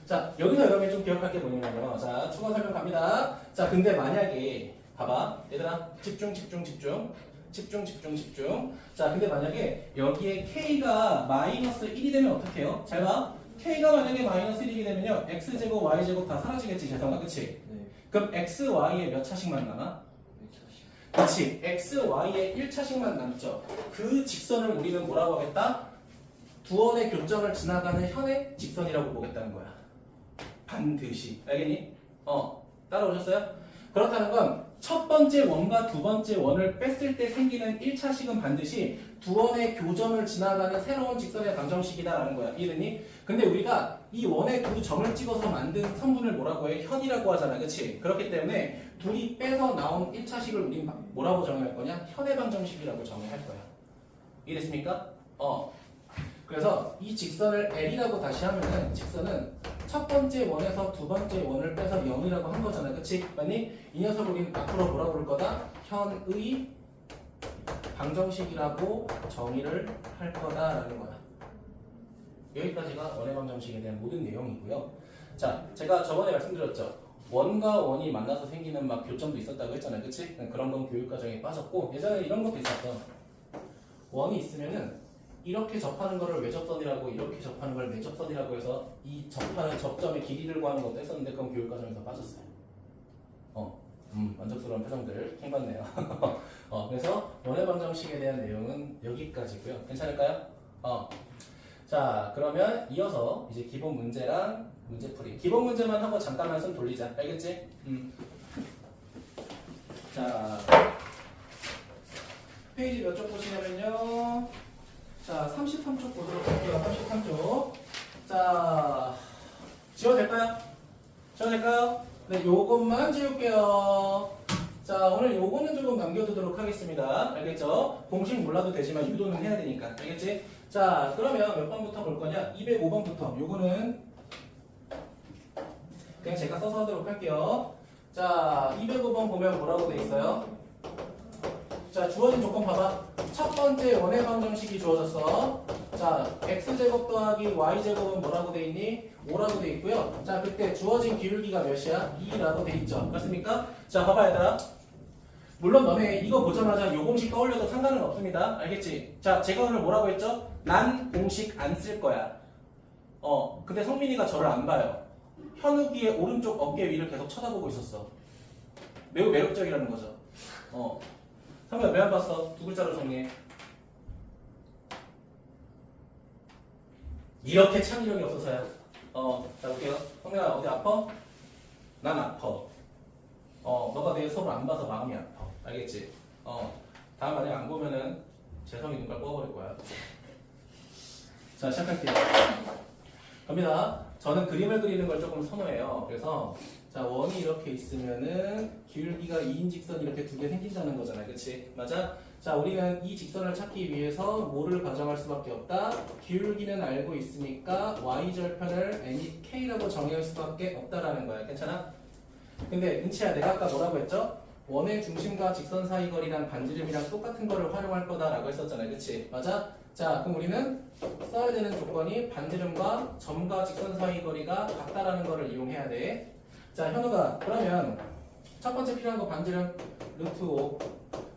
자, 여기서 여러분이 좀 기억할 게 뭐냐면요. 자, 추가 설명 갑니다. 자, 근데 만약에 봐봐. 얘들아, 집중. 자, 근데 만약에 여기에 k가 마이너스 1이 되면 어떻게 해요? 잘 봐. k가 만약에 마이너스 1이게 되면요. x제곱, y제곱 다 사라지겠지, 재성아. 그치? 네. 그럼 x, y에 몇 차씩만 남아? 그치? x, y에 1차씩만 남죠. 그 직선을 우리는 뭐라고 하겠다? 두 원의 교점을 지나가는 현의 직선이라고 보겠다는 거야. 반드시. 알겠니? 따라오셨어요? 그렇다는 건 첫 번째 원과 두 번째 원을 뺐을 때 생기는 1차식은 반드시 두 원의 교점을 지나가는 새로운 직선의 방정식이다라는 거야. 이해됐니? 근데 우리가 이 원의 두 점을 찍어서 만든 선분을 뭐라고 해? 현이라고 하잖아. 그치? 그렇기 때문에 둘이 빼서 나온 1차식을 우린 뭐라고 정의할 거냐? 현해방정식이라고 정의할 거야. 이해됐습니까? 그래서 이 직선을 L이라고 다시 하면은 직선은 첫 번째 원에서 두 번째 원을 빼서 0이라고 한 거잖아. 그치? 맞니? 이 녀석을 우린 앞으로 뭐라고 부를 거다? 현의 방정식이라고 정의를 할 거다라는 거야. 여기까지가 원의 방정식에 대한 모든 내용이고요. 자, 제가 저번에 말씀드렸죠. 원과 원이 만나서 생기는 막 교점도 있었다고 했잖아요. 그치? 그런 건 교육과정에 빠졌고 예전에 이런 것도 있었어. 원이 있으면은 이렇게 접하는 거를 외접선이라고 이렇게 접하는 걸 내접선이라고 해서 이 접하는 접점의 길이를 구하는 것도 했었는데 그건 교육과정에서 빠졌어요. 만족스러운 표정들 킹받네요. 그래서 원의 방정식에 대한 내용은 여기까지고요. 괜찮을까요? 자, 그러면 이어서 이제 기본 문제랑 문제풀이. 기본 문제만 하고 잠깐만 손 돌리자. 알겠지? 자, 페이지 몇 쪽 보시냐면요. 자, 33쪽 보도록 할게요. 33쪽. 자, 지워도 될까요? 지워도 될까요? 네, 요것만 지울게요. 자, 오늘 요거는 조금 남겨두도록 하겠습니다. 알겠죠? 공식 몰라도 되지만 유도는 해야 되니까. 알겠지? 자, 그러면 몇 번부터 볼 거냐? 205번부터. 요거는 그냥 제가 써서 하도록 할게요. 자, 205번 보면 뭐라고 돼 있어요? 자, 주어진 조건 봐봐. 첫 번째 원의 방정식이 주어졌어. 자, x제곱 더하기 y제곱은 뭐라고 돼 있니? 5라고 돼 있고요. 자, 그때 주어진 기울기가 몇이야? 2라고 돼 있죠. 그렇습니까? 자, 봐봐 얘들아. 물론 너네 이거 보자마자 요 공식 떠올려도 상관은 없습니다. 알겠지? 자, 제가 오늘 뭐라고 했죠? 난 공식 안 쓸 거야. 근데 성민이가 저를 안 봐요. 현욱이의 오른쪽 어깨 위를 계속 쳐다보고 있었어. 매우 매력적이라는 거죠. 성민아 왜 안 봤어? 두 글자로 정리해. 이렇게 창의력이 없어서야. 자 볼게요. 성민아 어디 아파? 난 아파. 너가 내 서로 안 봐서 마음이 아파. 알겠지? 다음 만약에 안 보면은 재성이 눈깔 뽑아버릴 거야. 자, 시작할게요. 갑니다. 저는 그림을 그리는 걸 조금 선호해요. 그래서 자, 원이 이렇게 있으면은 기울기가 2인 직선이 이렇게 두 개 생긴다는 거잖아요. 그치? 맞아? 자, 우리는 이 직선을 찾기 위해서 뭐를 가정할 수밖에 없다? 기울기는 알고 있으니까 y절편을 n이 k라고 정의할 수밖에 없다라는 거야. 괜찮아? 근데 은치야, 내가 아까 뭐라고 했죠? 원의 중심과 직선 사이 거리랑 반지름이랑 똑같은 거를 활용할 거다라고 했었잖아요. 그치? 맞아? 자, 그럼 우리는 써야 되는 조건이 반지름과 점과 직선 사이 거리가 같다라는 거를 이용해야 돼. 자, 현우가 그러면 첫 번째 필요한 거 반지름 루트 5,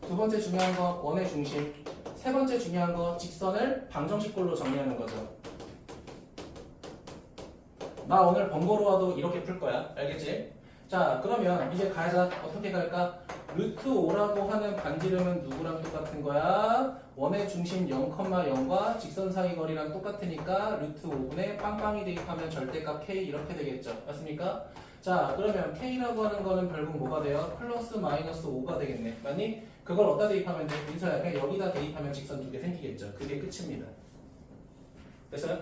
두 번째 중요한 거 원의 중심, 세 번째 중요한 거 직선을 방정식꼴로 정리하는 거죠. 나 오늘 번거로워도 이렇게 풀 거야. 알겠지? 자, 그러면 이제 가자. 어떻게 갈까? 루트 5라고 하는 반지름은 누구랑 똑같은 거야? 원의 중심 0,0과 직선 사이 거리랑 똑같으니까 루트 5분의 빵빵이 대입하면 절대값 k 이렇게 되겠죠. 맞습니까? 자, 그러면 k라고 하는 거는 결국 뭐가 돼요? 플러스 마이너스 5가 되겠네. 맞니? 그걸 어디다 대입하면 돼? 민서야, 그냥 여기다 대입하면 직선 두 개 생기겠죠. 그게 끝입니다. 됐어요?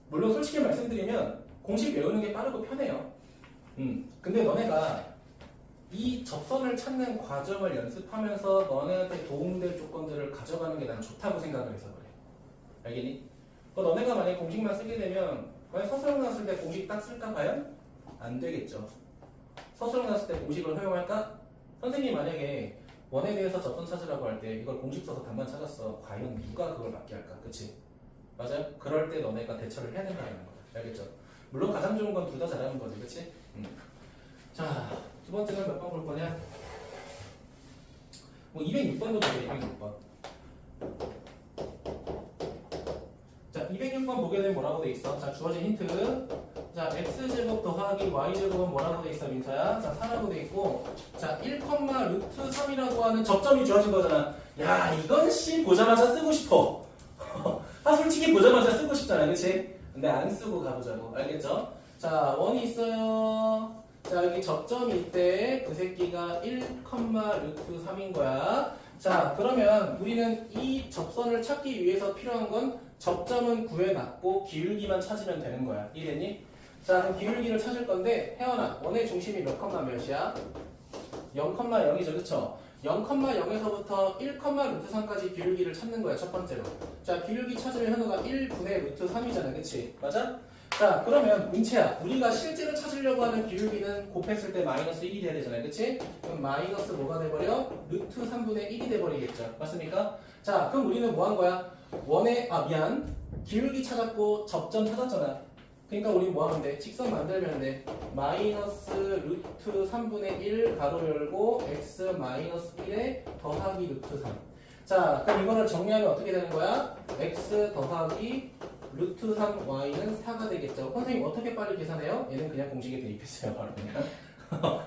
물론 솔직히 말씀드리면 공식 외우는 게 빠르고 편해요. 근데 너네가 이 접선을 찾는 과정을 연습하면서 너네한테 도움될 조건들을 가져가는 게 난 좋다고 생각을 해서 그래. 알겠니? 너네가 만약에 공식만 쓰게 되면 만약 서술형 나왔을 때 공식 딱 쓸까 과연? 안 되겠죠. 서술형 나왔을 때 공식을 허용할까? 선생님이 만약에 원에 대해서 접선 찾으라고 할 때 이걸 공식 써서 답만 찾았어. 과연 누가 그걸 맞게 할까? 그치? 맞아요? 그럴 때 너네가 대처를 해야 된다는 거야. 알겠죠? 물론 가장 좋은 건 둘 다 잘하는 거지. 그치? 자, 두 번째는 몇 번 볼 거냐? 뭐 206번도 보게 206번. 자, 206번 보게 되면 뭐라고 돼 있어? 자, 주어진 힌트. 자, x제곱 더하기 y제곱은 뭐라고 돼 있어, 민서야? 자, 4라고 돼 있고, 자, 1, 루트 3이라고 하는 접점이 주어진 거잖아. 야, 이건 씨 보자마자 쓰고 싶어. 솔직히 보자마자 쓰고 싶잖아, 그치? 근데 안 쓰고 가보자고. 알겠죠? 자, 원이 있어요. 자, 여기 접점이 있대. 그 새끼가 1, 루트 3인 거야. 자, 그러면 우리는 이 접선을 찾기 위해서 필요한 건 접점은 구해놨고 기울기만 찾으면 되는 거야. 이해됐니? 자, 그럼 기울기를 찾을 건데, 혜원아, 원의 중심이 몇 컴마 몇이야? 0,0이죠, 그쵸? 0,0에서부터 1,3까지 기울기를 찾는 거야, 첫 번째로. 자, 기울기 찾으면 현우가 1분의 루트 3이잖아, 그치? 맞아? 자, 그러면 문채야, 우리가 실제로 찾으려고 하는 기울기는 곱했을 때 마이너스 1이 돼야 되잖아요, 그치? 그럼 마이너스 뭐가 돼버려? 루트 3분의 1이 돼버리겠죠, 맞습니까? 자, 그럼 우리는 뭐 한 거야? 기울기 찾았고 접점 찾았잖아. 그러니까 우리 뭐 하면 돼? 직선 만들면 돼. 마이너스 루트 3분의 1 가로 열고 x 마이너스 1에 더하기 루트 3. 자, 그럼 이거를 정리하면 어떻게 되는 거야? x 더하기 루트 3y는 4가 되겠죠. 선생님 어떻게 빨리 계산해요? 얘는 그냥 공식에 대입했어요. 바로 그냥.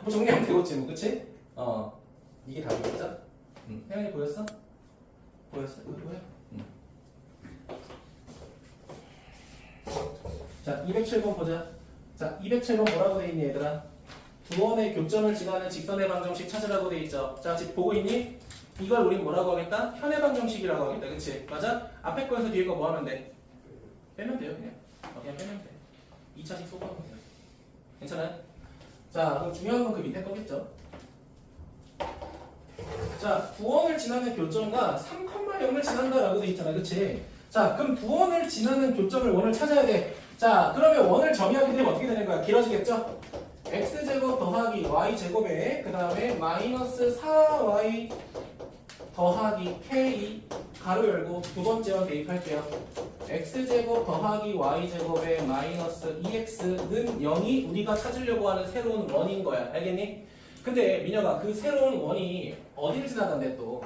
뭐 정리하면 되겠지 뭐, 그치? 이게 답이겠죠? 혜연이 보였어? 보였어? 이거 뭐야? 자, 207번 보자. 자, 207번 뭐라고 돼 있니, 얘들아? 두 원의 교점을 지나는 직선의 방정식 찾으라고 돼 있죠. 자, 지금 보고 있니? 이걸 우린 뭐라고 하겠다? 현의 방정식이라고 하겠다. 그치? 맞아? 앞에 거에서 뒤에 거 뭐 하면 돼? 빼면 돼요, 그냥. 그냥 빼면 돼. 2차식 쏘고 하면 돼요. 괜찮아요? 자, 그럼 중요한 건 그 밑에 거겠죠? 자, 두 원을 지나는 교점과 3,0을 지난다라고 돼 있잖아. 그치? 자, 그럼 두 원을 지나는 교점을 원을 찾아야 돼. 자, 그러면 원을 정의하게 되면 어떻게 되는 거야? 길어지겠죠? x제곱 더하기 y제곱에 그 다음에 마이너스 4y 더하기 k 가로 열고 두 번째 원 대입할게요. x제곱 더하기 y제곱에 마이너스 2x는 0이 우리가 찾으려고 하는 새로운 원인 거야. 알겠니? 근데 민혁아, 그 새로운 원이 어디를 지나간대 또?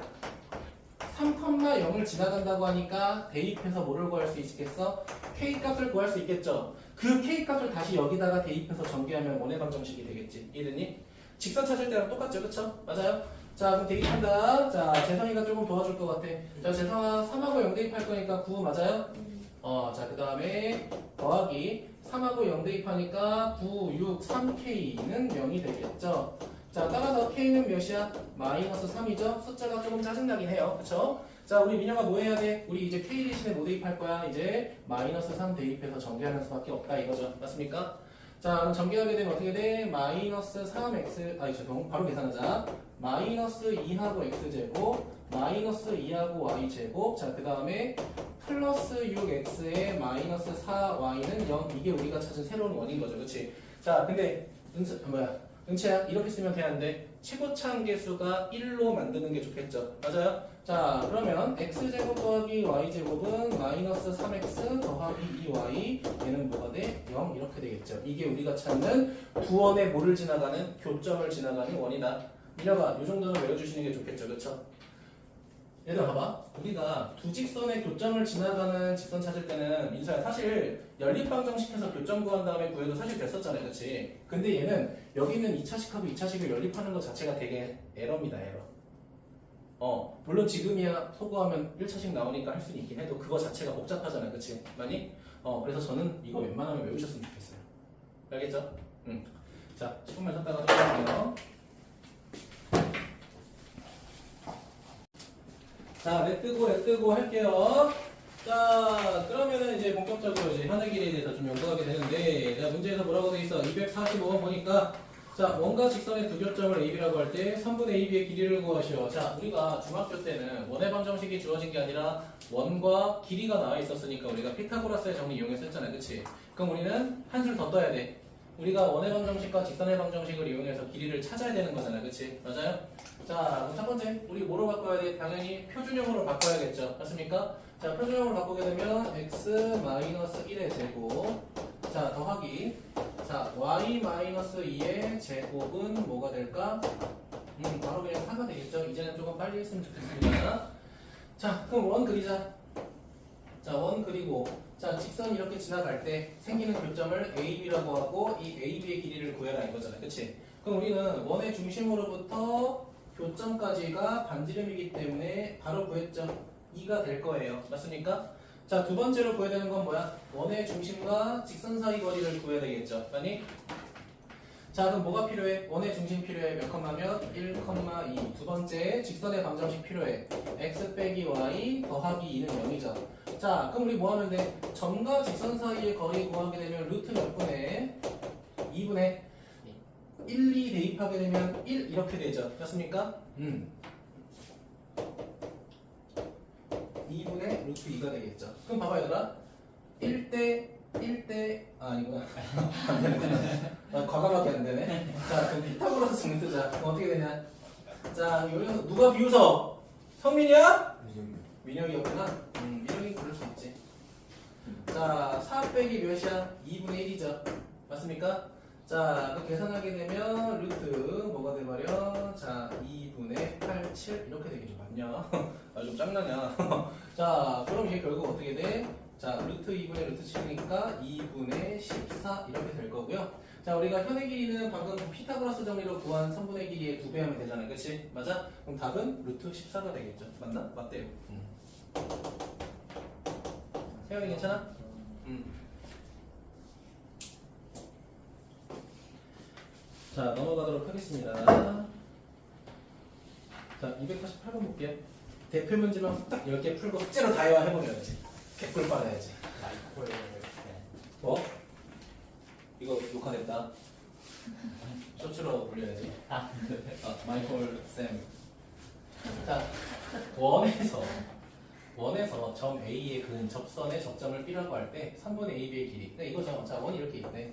3,0을 지나간다고 하니까 대입해서 뭐를 구할 수 있겠어? K값을 구할 수 있겠죠? 그 K값을 다시 여기다가 대입해서 전개하면 원의 방정식이 되겠지. 이해됐니? 직선 찾을 때랑 똑같죠? 그쵸? 맞아요? 자, 그럼 대입한다. 자, 재성이가 조금 도와줄 것 같아. 자, 재성아 3하고 0 대입할 거니까 9 맞아요? 자, 그 다음에 더하기 3하고 0 대입하니까 9, 6, 3K는 0이 되겠죠? 자, 따라서 K는 몇이야? 마이너스 3이죠? 숫자가 조금 짜증나긴 해요. 그쵸? 자, 우리 민영아 뭐 해야 돼? 우리 이제 K 대신에 뭐 대입할 거야? 이제 마이너스 3 대입해서 전개하는 수밖에 없다 이거죠. 맞습니까? 자, 그럼 전개하게 되면 어떻게 돼? 마이너스 3x, 죄송, 바로 계산하자. 마이너스 2하고 x제곱, 마이너스 2하고 y제곱, 자, 그 다음에 플러스 6x에 마이너스 4y는 0. 이게 우리가 찾은 새로운 원인 거죠. 그치? 자, 근데, 은채야, 이렇게 쓰면 되는데, 최고차항 계수가 1로 만드는 게 좋겠죠. 맞아요? 자, 그러면 x제곱 더하기 y제곱은 마이너스 3x 더하기 2y 얘는 뭐가 돼? 0 이렇게 되겠죠. 이게 우리가 찾는 두 원의 뭐를 지나가는 교점을 지나가는 원이다. 민혁아, 이 정도는 외워주시는 게 좋겠죠. 그쵸? 얘들아 봐봐. 우리가 두 직선의 교점을 지나가는 직선 찾을 때는 민서야 사실 연립방정식해서 교점 구한 다음에 구해도 사실 됐었잖아요. 그치? 근데 얘는 여기 있는 2차식하고 2차식을 연립하는 것 자체가 되게 에러입니다. 에러. 물론 지금이야 소구하면 1차식 나오니까 할 수는 있긴 해도 그거 자체가 복잡하잖아. 그치? 많이? 그래서 저는 이거 웬만하면 외우셨으면 좋겠어요. 알겠죠? 자, 10분만 쉬었다가 또 할게요. 자, 렛 뜨고 할게요. 자, 그러면은 이제 본격적으로 이제 현의 길이에 대해서 좀 연구하게 되는데, 자, 문제에서 뭐라고 돼 있어? 245번 보니까, 자, 원과 직선의 두 교점을 AB라고 할 때 3분의 AB의 길이를 구하시오. 자, 우리가 중학교 때는 원의 방정식이 주어진 게 아니라 원과 길이가 나와 있었으니까 우리가 피타고라스의 정리 이용해서 했잖아. 그치? 그럼 우리는 한술 더 떠야 돼. 우리가 원의 방정식과 직선의 방정식을 이용해서 길이를 찾아야 되는 거잖아. 그치? 맞아요? 자, 그럼 첫 번째, 우리 뭐로 바꿔야 돼? 당연히 표준형으로 바꿔야겠죠. 맞습니까? 자, 표준형으로 바꾸게 되면 x-1의 제곱, 자, 더하기, 자, y-2의 제곱은 뭐가 될까? 바로 그냥 4가 되겠죠. 이제는 조금 빨리 했으면 좋겠습니다. 자, 그럼 원 그리자. 자, 원 그리고, 자, 직선이 이렇게 지나갈 때 생기는 교점을 AB라고 하고 이 AB의 길이를 구해라 이거잖아. 그치? 그럼 우리는 원의 중심으로부터 교점까지가 반지름이기 때문에 바로 구했죠. 2가 될 거예요. 맞습니까? 자, 두 번째로 구해야 되는 건 뭐야? 원의 중심과 직선 사이 거리를 구해야 되겠죠. 아니? 자, 그럼 뭐가 필요해? 원의 중심 필요해. 몇 컴마면? 1,2. 두 번째, 직선의 방정식 필요해. x 빼기 y 더하기 2는 0이죠. 자, 그럼 우리 뭐 하면 돼? 점과 직선 사이의 거리 구하게 되면 루트 몇 분의 2분의 1, 2 대입하게 되면 1 이렇게 되죠. 됐습니까? 2분의 루트 2가 되겠죠. 그럼 봐봐 얘들아. 1대 아니구나. 안 되네. 과감하게 안 되네. 자, 그럼 피타고라스 증 뜨자. 그럼 어떻게 되냐? 자, 여기서 누가 비웃어? 성민이야? 민혁이었구나. 민혁이 그럴 수 있지. 자, 4 빼기 몇이야? 2분의 1이죠. 맞습니까? 자, 그 계산하게 되면 루트 뭐가 돼버려? 자, 2분의 8, 7 이렇게 되겠죠. 맞냐? 아, 좀 짱나냐? 자, 그럼 이게 결국 어떻게 돼? 자, 루트 2분의 루트 7이니까 2분의 14 이렇게 될 거고요. 자, 우리가 현의 길이는 방금 피타고라스 정리로 구한 선분의 길이의 2배 하면 되잖아요. 그치? 맞아? 그럼 답은 루트 14가 되겠죠. 맞나? 맞대요. 세영이 괜찮아? 자, 넘어가도록 하겠습니다. 자, 288번 볼게요. 대표 문제만 딱 10개 풀고 숙제로 다 해버려야지. 개꿀 빨아야지. 뭐? 이거 녹화됐다. 쇼츠로 올려야지. 마이콜 쌤. 자, 원에서 점 A의 근 접선의 접점을 B라고 할 때 3분의 AB의 길이. 그러니까 이거죠. 자, 원이 이렇게 있네.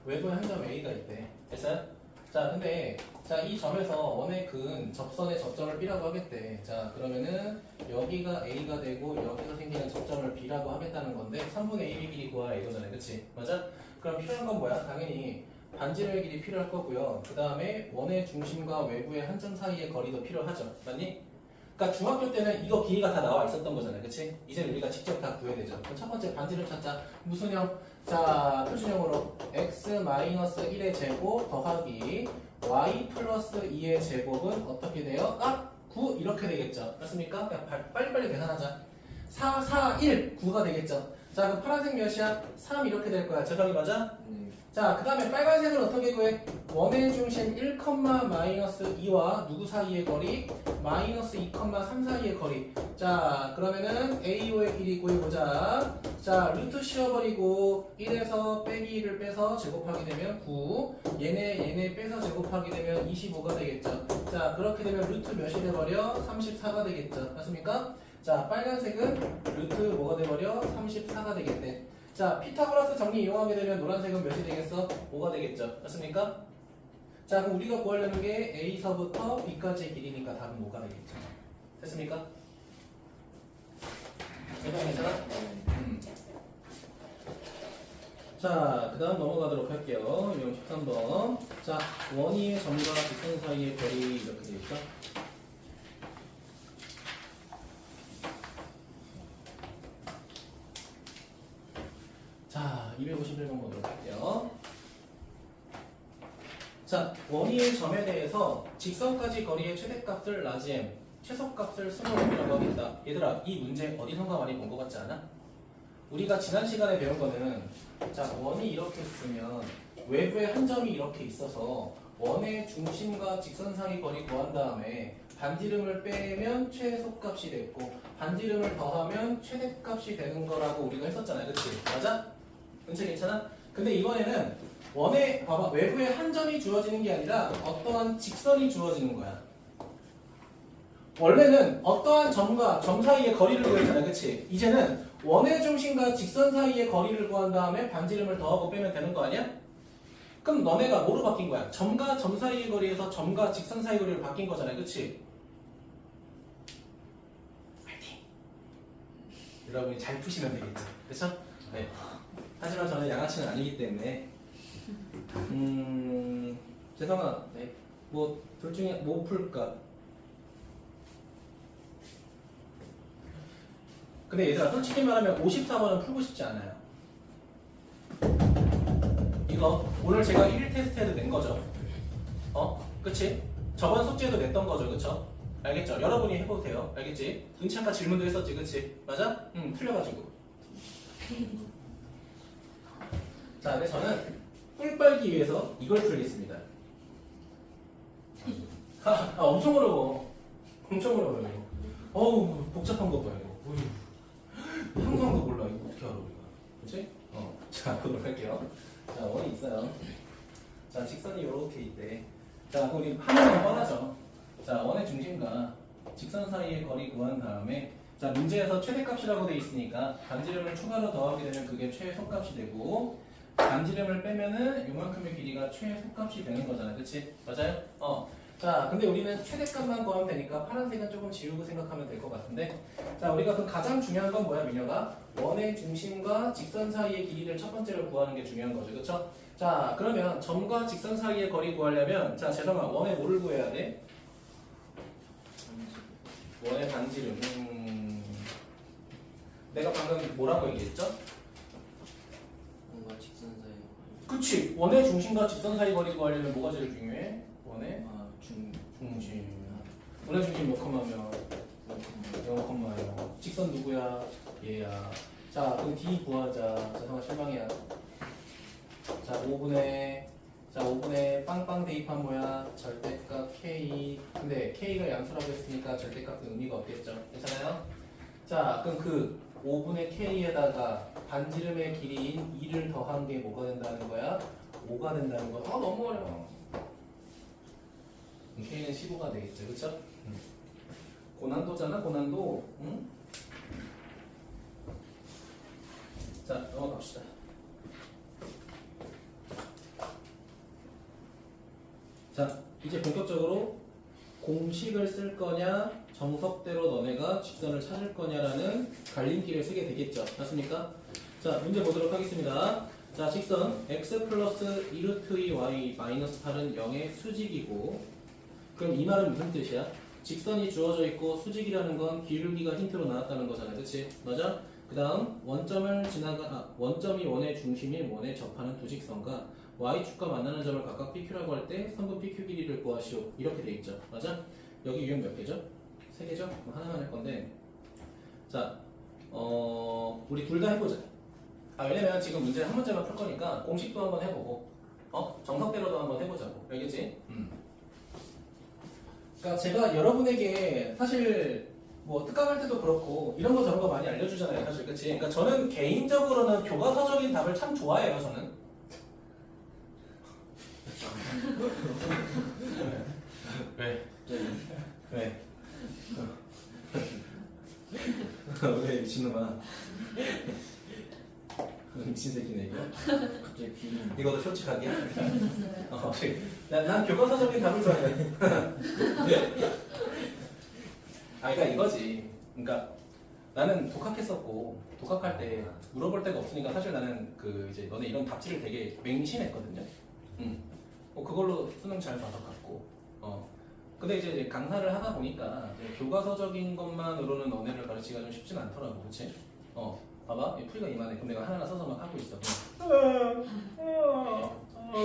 외부에 한 점 A가 있대. 됐어요? 자, 근데 자, 이 점에서 원의 근 접선의 접점을 B라고 하겠대. 자, 그러면은 여기가 A가 되고 여기서 생기는 접점을 B라고 하겠다는 건데 3분의 AB 길이 구하라 이거잖아요. 그치? 맞아? 그럼 필요한 건 뭐야? 당연히 반지름의 길이 필요할 거고요. 그 다음에 원의 중심과 외부의 한 점 사이의 거리도 필요하죠. 맞니? 그러니까 중학교 때는 이거 길이가 다 나와 있었던 거잖아요. 그치? 이제 우리가 직접 다 구해야 되죠. 그럼 첫 번째 반지름 찾자. 무슨 형? 자, 표준형으로 x-1의 제곱 더하기 y 플러스 2의 제곱은 어떻게 돼요? 9 이렇게 되겠죠. 맞습니까? 그냥 빨리빨리 계산하자. 4, 4, 1, 9가 되겠죠. 자, 그럼 파란색 몇이야? 3 이렇게 될 거야. 제각이 맞아? 자, 그 다음에 빨간색은 어떻게 구해? 원의 중심 1,-2와 누구 사이의 거리? 마이너스 2,3 사이의 거리. 자, 그러면은 AO의 길이 구해보자. 자, 루트 씌워버리고 1에서 빼기 1을 빼서 제곱하게 되면 9. 얘네 빼서 제곱하게 되면 25가 되겠죠. 자, 그렇게 되면 루트 몇이 돼버려? 34가 되겠죠. 맞습니까? 자, 빨간색은 루트 뭐가 돼버려? 34가 되겠대. 자, 피타고라스 정리 이용하게 되면 노란색은 몇이 되겠어? 5가 되겠죠. 맞습니까? 자, 그럼 우리가 구하려는 게 A서부터 B까지의 길이니까 답은 5가 되겠죠. 됐습니까? 괜찮아? 자, 그 다음 넘어가도록 할게요. 유형 13번. 자, 원위의 점과 직선 사이의 거리 이렇게 되겠죠? 자, 251번 보도록 할게요. 자, 원위의 점에 대해서 직선까지 거리의 최대값을 라지 m, 최소값을 스몰 m이라고 하겠다. 얘들아, 이 문제 어디선가 많이 본 것 같지 않아? 우리가 지난 시간에 배운 거는 자, 원이 이렇게 쓰면 외부에 한 점이 이렇게 있어서 원의 중심과 직선 사이 거리 구한 다음에 반지름을 빼면 최소값이 됐고 반지름을 더하면 최대값이 되는 거라고 우리가 했었잖아요. 그치? 맞아? 은채 괜찮아? 근데 이번에는 원의 봐봐 외부에 한 점이 주어지는 게 아니라 어떠한 직선이 주어지는 거야. 원래는 어떠한 점과 점 사이의 거리를 구했잖아. 그치? 이제는 원의 중심과 직선 사이의 거리를 구한 다음에 반지름을 더하고 빼면 되는 거 아니야? 그럼 너네가 뭐로 바뀐 거야? 점과 점 사이의 거리에서 점과 직선 사이의 거리로 바뀐 거잖아요. 그치? 파이팅! 여러분이 잘 푸시면 되겠죠. 그쵸? 네. 하지만 저는 양아치는 아니기 때문에 재성아, 네. 뭐 둘 중에 뭐 풀까? 근데 얘들아 솔직히 말하면 54번은 풀고 싶지 않아요. 이거 오늘 제가 1일 테스트에도 낸 거죠. 그치? 저번 숙제에도 냈던 거죠. 그쵸? 알겠죠? 여러분이 해보세요. 알겠지? 은채 아까 질문도 했었지. 그치? 맞아? 틀려가지고. 자, 근데 저는 꿀 빨기 위해서 이걸 풀겠습니다. 엄청 어려워. 엄청 어려워요. 어우, 복잡한 거 봐요. 항상도 몰라. 이거 어떻게 알아, 우리가. 그치? 자, 그걸 할게요. 자, 원이 있어요. 자, 직선이 이렇게 있대. 자, 우리 하나는 뻔하죠. 자, 원의 중심과 직선 사이의 거리 구한 다음에, 자, 문제에서 최대값이라고 돼 있으니까 반지름을 추가로 더하게 되면 그게 최소값이 되고, 반지름을 빼면은 요만큼의 길이가 최소값이 되는 거잖아요. 그치? 맞아요? 자, 근데 우리는 최대값만 구하면 되니까 파란색은 조금 지우고 생각하면 될 것 같은데, 자, 우리가 그 가장 중요한 건 뭐야, 민혁아? 원의 중심과 직선 사이의 길이를 첫 번째로 구하는 게 중요한 거죠. 그쵸? 자, 그러면 점과 직선 사이의 거리 구하려면, 자, 재성아, 원의 뭐를 구해야 돼? 원의 반지름. 내가 방금 뭐라고 얘기했죠? 뭔가 직선 사이. 그치. 원의 중심과 직선 사이 거리 구하려면 뭐가 제일 중요해? 원의 중심. 원의 중심 몇 컴마면? 0,0. 직선 누구야? 얘야. 자, 그럼 D 구하자. 재성아 실망이야. 자, 5분의 빵빵 대입한 뭐야? 절대값 K. 근데 K가 양수라고 했으니까 절대값은 의미가 없겠죠. 괜찮아요? 자, 그럼 그 5분의 K에다가 반지름의 길이인 2를 더한 게 뭐가 된다는 거야? 5가 된다는 거야. 너무 어려워. K는 15가 되겠죠. 그쵸? 고난도잖아, 고난도. 응? 자, 넘어갑시다. 자, 이제 본격적으로 공식을 쓸 거냐, 정석대로 너네가 직선을 찾을 거냐라는 갈림길을 쓰게 되겠죠. 맞습니까? 자, 문제 보도록 하겠습니다. 자, 직선 x 플러스 2루트 2y 마이너스 8은 0의 수직이고, 그럼 이 말은 무슨 뜻이야? 직선이 주어져 있고 수직이라는 건 기울기가 힌트로 나왔다는 거잖아. 그치? 맞아? 그 다음 원점이 원의 중심인 원에 접하는 두 직선과 y축과 만나는 점을 각각 PQ라고 할 때 선분 PQ 길이를 구하시오. 이렇게 돼 있죠. 맞아? 여기 유형 몇 개죠? 3개죠? 하나만 할 건데, 자, 우리 둘 다 해보자. 왜냐면 지금 문제 한 문제만 풀 거니까 공식도 한번 해보고, 정석대로도 한번 해보자고. 알겠지? 그러니까 제가 여러분에게 사실 뭐 특강할 때도 그렇고 이런 거 저런 거 많이 알려주잖아요. 사실 그치? 그러니까 저는 개인적으로는 교과서적인 답을 참 좋아해요. 저는. 왜? 왜? 왜 미친놈아? 미친 새끼네 이거. 갑자기 비는. 이것도 솔직하게. 난 교과서적인 답을 좋아해. 그러니까 이거지. 그러니까 나는 독학했었고 독학할 때 물어볼 데가 없으니까 사실 나는 그 이제 너네 이런 답지를 되게 맹신했거든요. 그걸로 수능 잘 봐서 갔고. 근데 이제 강사를 하다 보니까 이제 교과서적인 것만으로는 너네를 가르치기가 좀 쉽진 않더라고, 그렇지? 봐봐, 이 풀이가 이만해. 그럼 내가 하나하나 써서 막 하고 있어.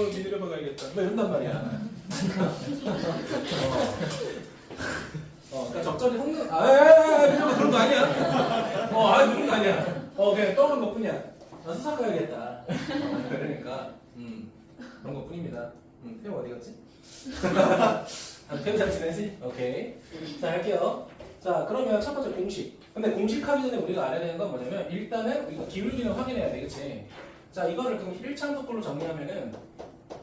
니들을 박아야겠다. 뭐 이런단 말이야. 그러니까 적절히 성능, 그런 거 아니야. 그런 거 아니야. 그냥 떠오른 것 뿐이야. 나 수사 가야겠다. 그러니까, 그런 것 뿐입니다. 태호 어디 갔지? 태호 잘 지내지? 오케이. 자, 할게요. 자, 그러면 첫 번째 공식. 근데 공식하기 전에 우리가 알아야 되는 건 뭐냐면, 일단은 우리가 기울기는 확인해야 돼, 그치? 자, 이거를 그럼 1참속글로 정리하면은,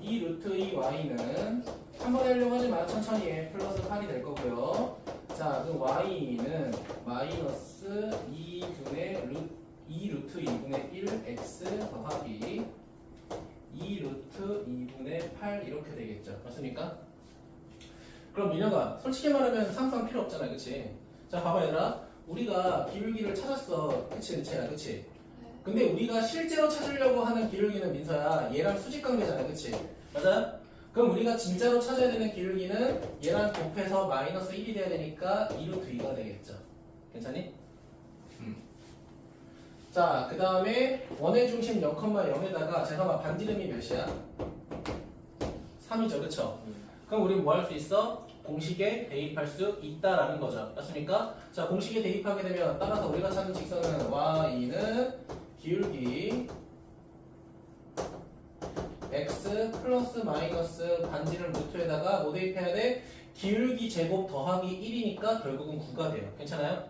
2루트 2y는 한 번에 하려고 하지 마. 천천히 해. 플러스 8이 될 거고요. 자, 그럼 y는 마이너스 2루트 2분의 1 x 더하기 2루트 2분의 8 이렇게 되겠죠. 맞습니까? 그럼 민혁아, 솔직히 말하면 상상 필요 없잖아, 그치? 자, 봐봐 얘들아. 우리가 기울기를 찾았어. 그치? 근데 우리가 실제로 찾으려고 하는 기울기는 민서야, 얘랑 수직 관계잖아, 그치? 맞아? 그럼 우리가 진짜로 찾아야 되는 기울기는 얘랑 곱해서 마이너스 1이 돼야 되니까 2루트 2가 되겠죠. 괜찮니? 자, 그 다음에 원의 중심 0,0에다가 제가 반지름이 몇이야? 3이죠, 그쵸? 그럼 우리 뭐 할 수 있어? 공식에 대입할 수 있다라는 거죠. 맞습니까? 자, 공식에 대입하게 되면 따라서 우리가 찾는 직선은 y는 기울기 x 플러스 마이너스 반지름 루트에다가 뭐 대입해야 돼? 기울기 제곱 더하기 1이니까 결국은 9가 돼요. 괜찮아요?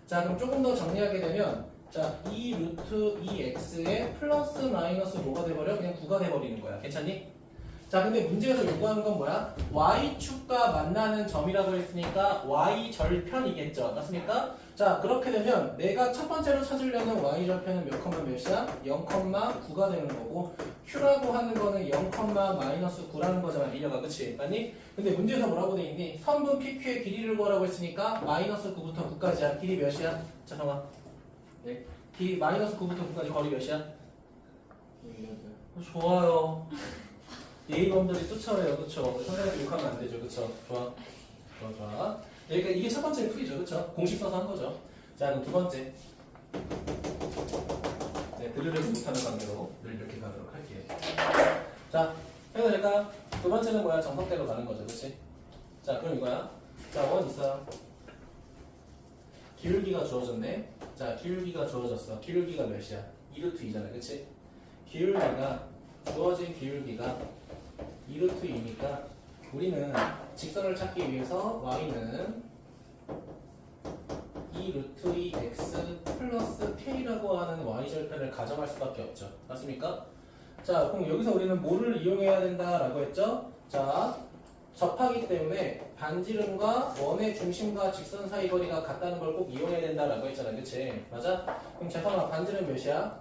자, 그럼 조금 더 정리하게 되면 자, 2 루트 2x에 플러스 마이너스 뭐가 돼버려? 그냥 9가 돼버리는 거야. 괜찮니? 자, 근데 문제에서 요구하는 건 뭐야? y축과 만나는 점이라고 했으니까 y절편이겠죠. 맞습니까? 자, 그렇게 되면 내가 첫 번째로 찾으려는 y절편은 몇 컴마 몇이야? 0,9가 되는 거고 q라고 하는 거는 0,-9라는 거잖아. 미녀가. 그치? 맞니? 근데 문제에서 뭐라고 돼 있니? 선분 PQ의 길이를 구하라고 했으니까 마이너스 9부터 9까지야. 길이 몇이야? 자, 잠깐만. 네. 길이 마이너스 9부터 9까지 거리 몇이야? 좋아요. 예의범들이 쫓아래요, 그쵸? 선생님한테 욕하면 안 되죠, 그쵸? 좋아. 좋아, 좋아. 그러니까 이게 첫 번째 풀이죠, 그쵸? 공식 써서 한 거죠. 자, 그럼 두 번째. 네, 들으려고 못하는 관계로 늘 이렇게 가도록 할게요. 자, 해도 될까? 두 번째는 뭐야? 정석대로 가는 거죠, 그치? 자, 그럼 이거야. 자, 원 있어. 기울기가 주어졌네. 자, 기울기가 주어졌어. 기울기가 몇이야? 2루트 2잖아, 그치? 기울기가, 주어진 기울기가 2루트 2니까 우리는 직선을 찾기 위해서 y는 2루트 2x 플러스 k라고 하는 y절편을 가정할 수밖에 없죠. 맞습니까? 자, 그럼 여기서 우리는 뭐를 이용해야 된다라고 했죠? 자, 접하기 때문에 반지름과 원의 중심과 직선 사이 거리가 같다는 걸 꼭 이용해야 된다라고 했잖아. 그치? 맞아? 그럼 잠깐만, 반지름 몇이야?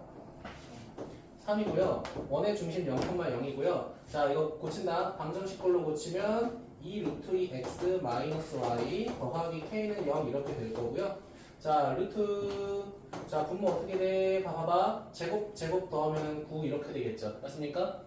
3이고요. 원의 중심 0,0이고요. 자, 이거 고친다. 방정식꼴로 고치면 2 루트 2x 마이너스 y 더하기 k는 0 이렇게 될 거고요. 자, 루트 자, 분모 어떻게 돼? 봐봐. 제곱 더하면 9 이렇게 되겠죠. 맞습니까?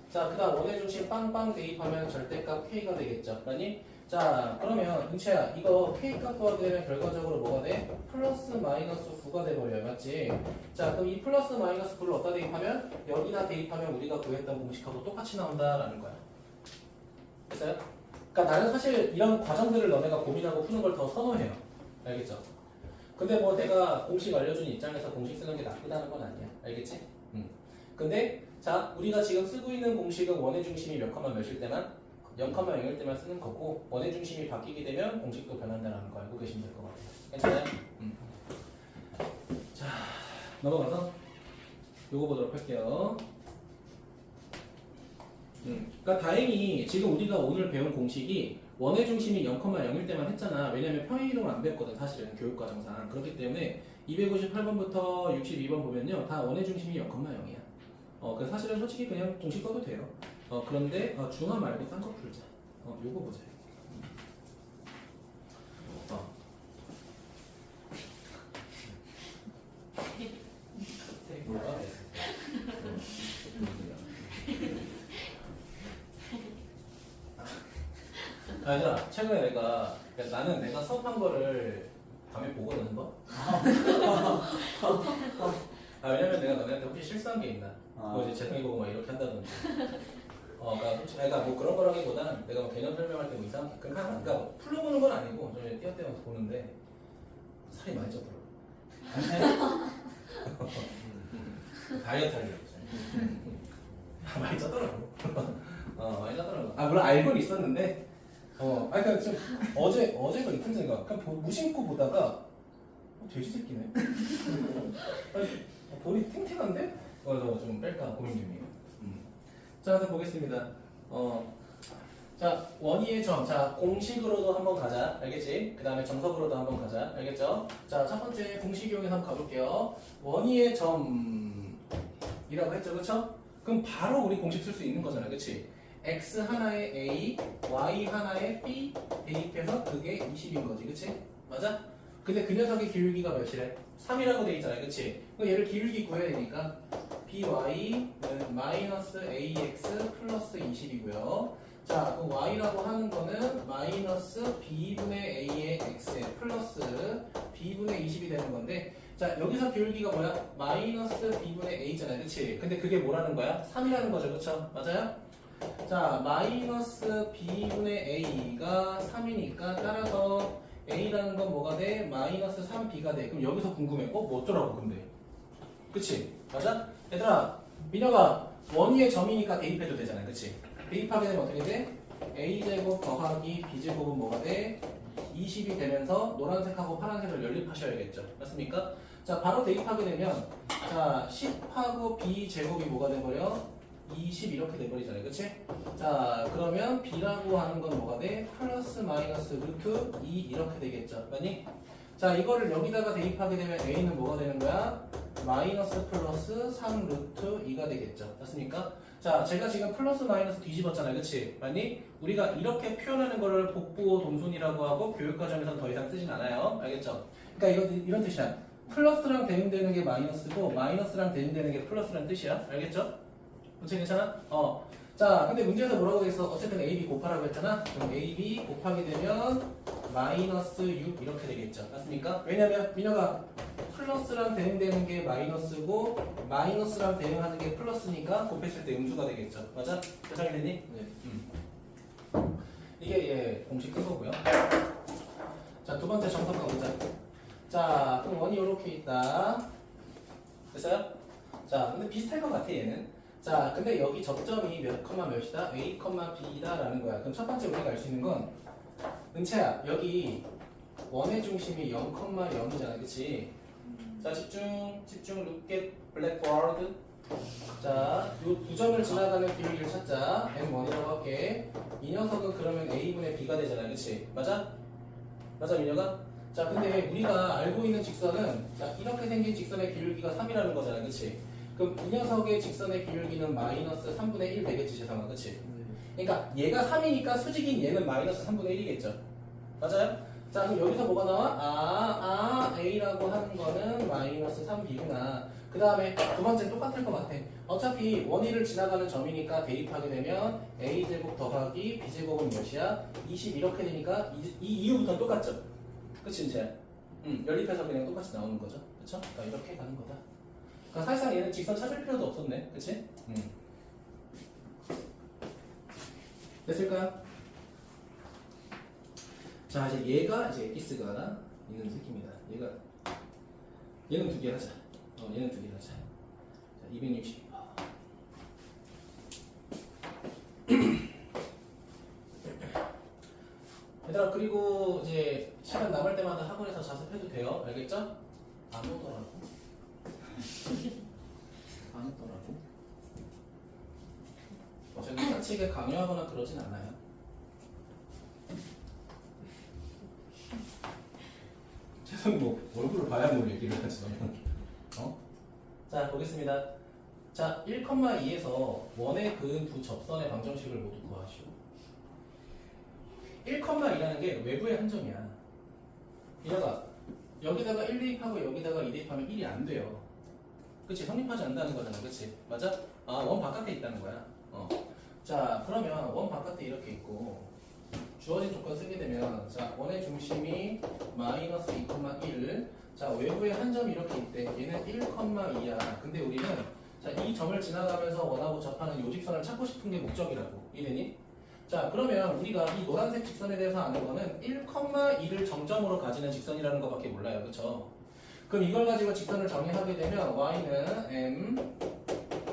자, 그 다음 원의 중심 빵빵 대입하면 절대값 k가 되겠죠. 맞니? 자, 그러면 은채야, 이거 k값 구하게 되면 결과적으로 뭐가 돼? 플러스 마이너스 9가 돼버려요. 맞지? 자, 그럼 이 플러스 마이너스 9를 어디다 대입하면? 여기다 대입하면 우리가 구했던 공식하고 똑같이 나온다라는 거야. 됐어요? 그러니까 나는 사실 이런 과정들을 너네가 고민하고 푸는 걸 더 선호해요. 알겠죠? 근데 뭐 내가 공식 알려준 입장에서 공식 쓰는 게 나쁘다는 건 아니야. 알겠지? 근데 자, 우리가 지금 쓰고 있는 공식은 원의 중심이 몇 컴마 몇일 때만 0,0일 때만 쓰는 거고 원의 중심이 바뀌게 되면 공식도 변한다는 거 알고 계시면 될 것 같아요. 괜찮아요? 자, 넘어가서 요거 보도록 할게요. 그러니까 다행히 지금 우리가 오늘 배운 공식이 원의 중심이 0,0일 때만 했잖아. 왜냐면 평행이동을 안 배웠거든 사실은 교육과정상. 그렇기 때문에 258번부터 62번 보면요 다 원의 중심이 0,0이야. 그래서 사실은 솔직히 그냥 공식 써도 돼요. 그런데 중화 말고 딴 거 풀자. 요거 보자. 뭐가? 얘들아, 최근에 나는 내가 수업한 거를 밤에 보거든 한번. 왜냐면 내가 너네한테 혹시 실수한 게 있나? 뭐 이제 재탕이 보고 막 이렇게 한다든지. 그러니까 뭐 그런 거라기보다는 내가 뭐 개념 설명할 때 뭐 이상하게 그러니까 뭐 풀러보는 건 아니고 좀 띄어띄어서 보는데 살이 많이 쪘더라고. 다이어트 하려고 많이 쪘더라고. 많이 쪘더라고. 물론 알고는 있었는데. 그러니까 좀 어제가 이틀 전인가 그냥 무심코 보다가 돼지 새끼네. 볼이 탱탱한데? 그래서 좀 뺄까 고민 중이에요. 자, 한번 보겠습니다. 자, 원위의 점. 자, 공식으로도 한번 가자. 알겠지? 그 다음에 정석으로도 한번 가자. 알겠죠? 자, 첫 번째 공식 이용해서 한번 가볼게요. 원위의 점이라고 했죠. 그쵸? 그럼 바로 우리 공식 쓸 수 있는 거잖아. 그치? x 하나에 a, y 하나에 b 대입해서 그게 20인 거지. 그치? 맞아? 근데 그 녀석의 기울기가 몇이래? 3이라고 돼 있잖아요. 그치? 그럼 얘를 기울기 구해야 되니까 by는 마이너스 ax 플러스 20이고요. 자, 그 y라고 하는 거는 마이너스 b분의 a의 x에 플러스 b분의 20이 되는 건데 자, 여기서 기울기가 뭐야? 마이너스 b분의 a잖아요. 그치? 근데 그게 뭐라는 거야? 3이라는 거죠. 그쵸? 맞아요? 자, 마이너스 b분의 a가 3이니까 따라서 a라는 건 뭐가 돼? 마이너스 3b가 돼. 그럼 여기서 궁금해. 뭐 어쩌라고 근데? 그치? 맞아? 얘들아, 민혁아, 원위의 점이니까 대입해도 되잖아요. 그치? 대입하게 되면 어떻게 돼? a제곱 더하기 b제곱은 뭐가 돼? 20이 되면서 노란색하고 파란색을 연립하셔야겠죠. 맞습니까? 자, 바로 대입하게 되면 자, 10하고 b제곱이 뭐가 돼버려? 20 이렇게 돼버리잖아요. 그치? 자, 그러면 b라고 하는 건 뭐가 돼? 플러스 마이너스 루트 2 이렇게 되겠죠. 맞니? 자, 이거를 여기다가 대입하게 되면 a는 뭐가 되는 거야? 마이너스 플러스 3 루트 2가 되겠죠. 맞습니까? 자, 제가 지금 플러스 마이너스 뒤집었잖아요. 그치? 맞니? 우리가 이렇게 표현하는 거를 복부호 동순이라고 하고 교육과정에서는 더 이상 쓰진 않아요. 알겠죠? 그러니까 이런 뜻이야. 플러스랑 대응되는 게 마이너스고 마이너스랑 대응되는 게 플러스라는 뜻이야. 알겠죠? 그치? 괜찮아? 자, 근데 문제에서 뭐라고 했어? 어쨌든 AB 곱하라고 했잖아? 그럼 AB 곱하게 되면 마이너스 6 이렇게 되겠죠. 맞습니까? 왜냐면 민혁아 플러스랑 대응되는 게 마이너스고 마이너스랑 대응하는 게 플러스니까 곱했을 때 음수가 되겠죠. 맞아? 대상이 됐니? 네. 이게 예, 공식 끈 거고요. 자, 두 번째 정석 가보자. 자, 그럼 원이 이렇게 있다. 됐어요? 자, 근데 비슷할 것 같아 얘는. 자, 근데 여기 접점이 몇 컴마 몇이다? A, B다 라는 거야. 그럼 첫 번째 우리가 알 수 있는 건 은채야, 여기 원의 중심이 0,0이잖아. 그치? 자, 집중, look at blackboard. 자, 요 두 점을 지나가는 비율을 찾자. M1이라고 할게. 이 녀석은 그러면 A분의 B가 되잖아. 그치? 맞아? 맞아, 민혁아? 자, 근데 우리가 알고 있는 직선은 자, 이렇게 생긴 직선의 기울기가 3이라는 거잖아. 그치? 그럼 이 녀석의 직선의 기울기는 마이너스 3분의 1 되겠지, 재성아. 그치? 그러니까 얘가 3이니까 수직인 얘는 마이너스 3분의 1이겠죠. 맞아요? 자, 그럼 여기서 뭐가 나와? A라고 하는 거는 마이너스 3B구나. 그 다음에 두 번째는 똑같을 것 같아. 어차피 원위를 지나가는 점이니까 대입하게 되면 A제곱 더하기 B제곱은 몇이야? 20 이렇게 되니까 이 이유부터 똑같죠? 그치, 이제? 연립해서 그냥 똑같이 나오는 거죠. 그쵸? 그러니까 이렇게 가는 거다. 그러니까 사실상 얘는 직선 찾을 필요도 없었네. 그치? 됐을까요? 자, 이제 얘가 이제 X가 있는 새끼입니다. 얘는 두 개 하자. 얘는 두 개 하자. 자, 260. 얘들아, 그리고 이제 시간 남을 때마다 학원에서 자습해도 돼요. 알겠죠? 안 오더라고. 안 오더라고. 저는 사측에 강요하거나 그러진 않아요. 죄송 뭐 얼굴을 봐야 뭘 얘기를 하지. 자, 보겠습니다. 자, 1,2에서 원에 그은 두 접선의 방정식을 모두 구하시오. 1,2라는 게 외부의 한 점이야. 이래가 여기다가 1 대입하고 여기다가 2 대입하면 1이 안 돼요. 그치? 성립하지 않는다는 거잖아. 그치? 맞아? 원 바깥에 있다는 거야. 자, 그러면 원 바깥에 이렇게 있고 주어진 조건 쓰게 되면 자, 원의 중심이 마이너스 2,1. 자, 외부에 한 점이 이렇게 있대. 얘는 1,2야. 근데 우리는 자, 이 점을 지나가면서 원하고 접하는 요 직선을 찾고 싶은 게 목적이라고. 이해되니? 자, 그러면 우리가 이 노란색 직선에 대해서 아는 거는 1,2를 정점으로 가지는 직선이라는 것밖에 몰라요. 그쵸? 그럼 이걸 가지고 직선을 정의하게 되면 y는 m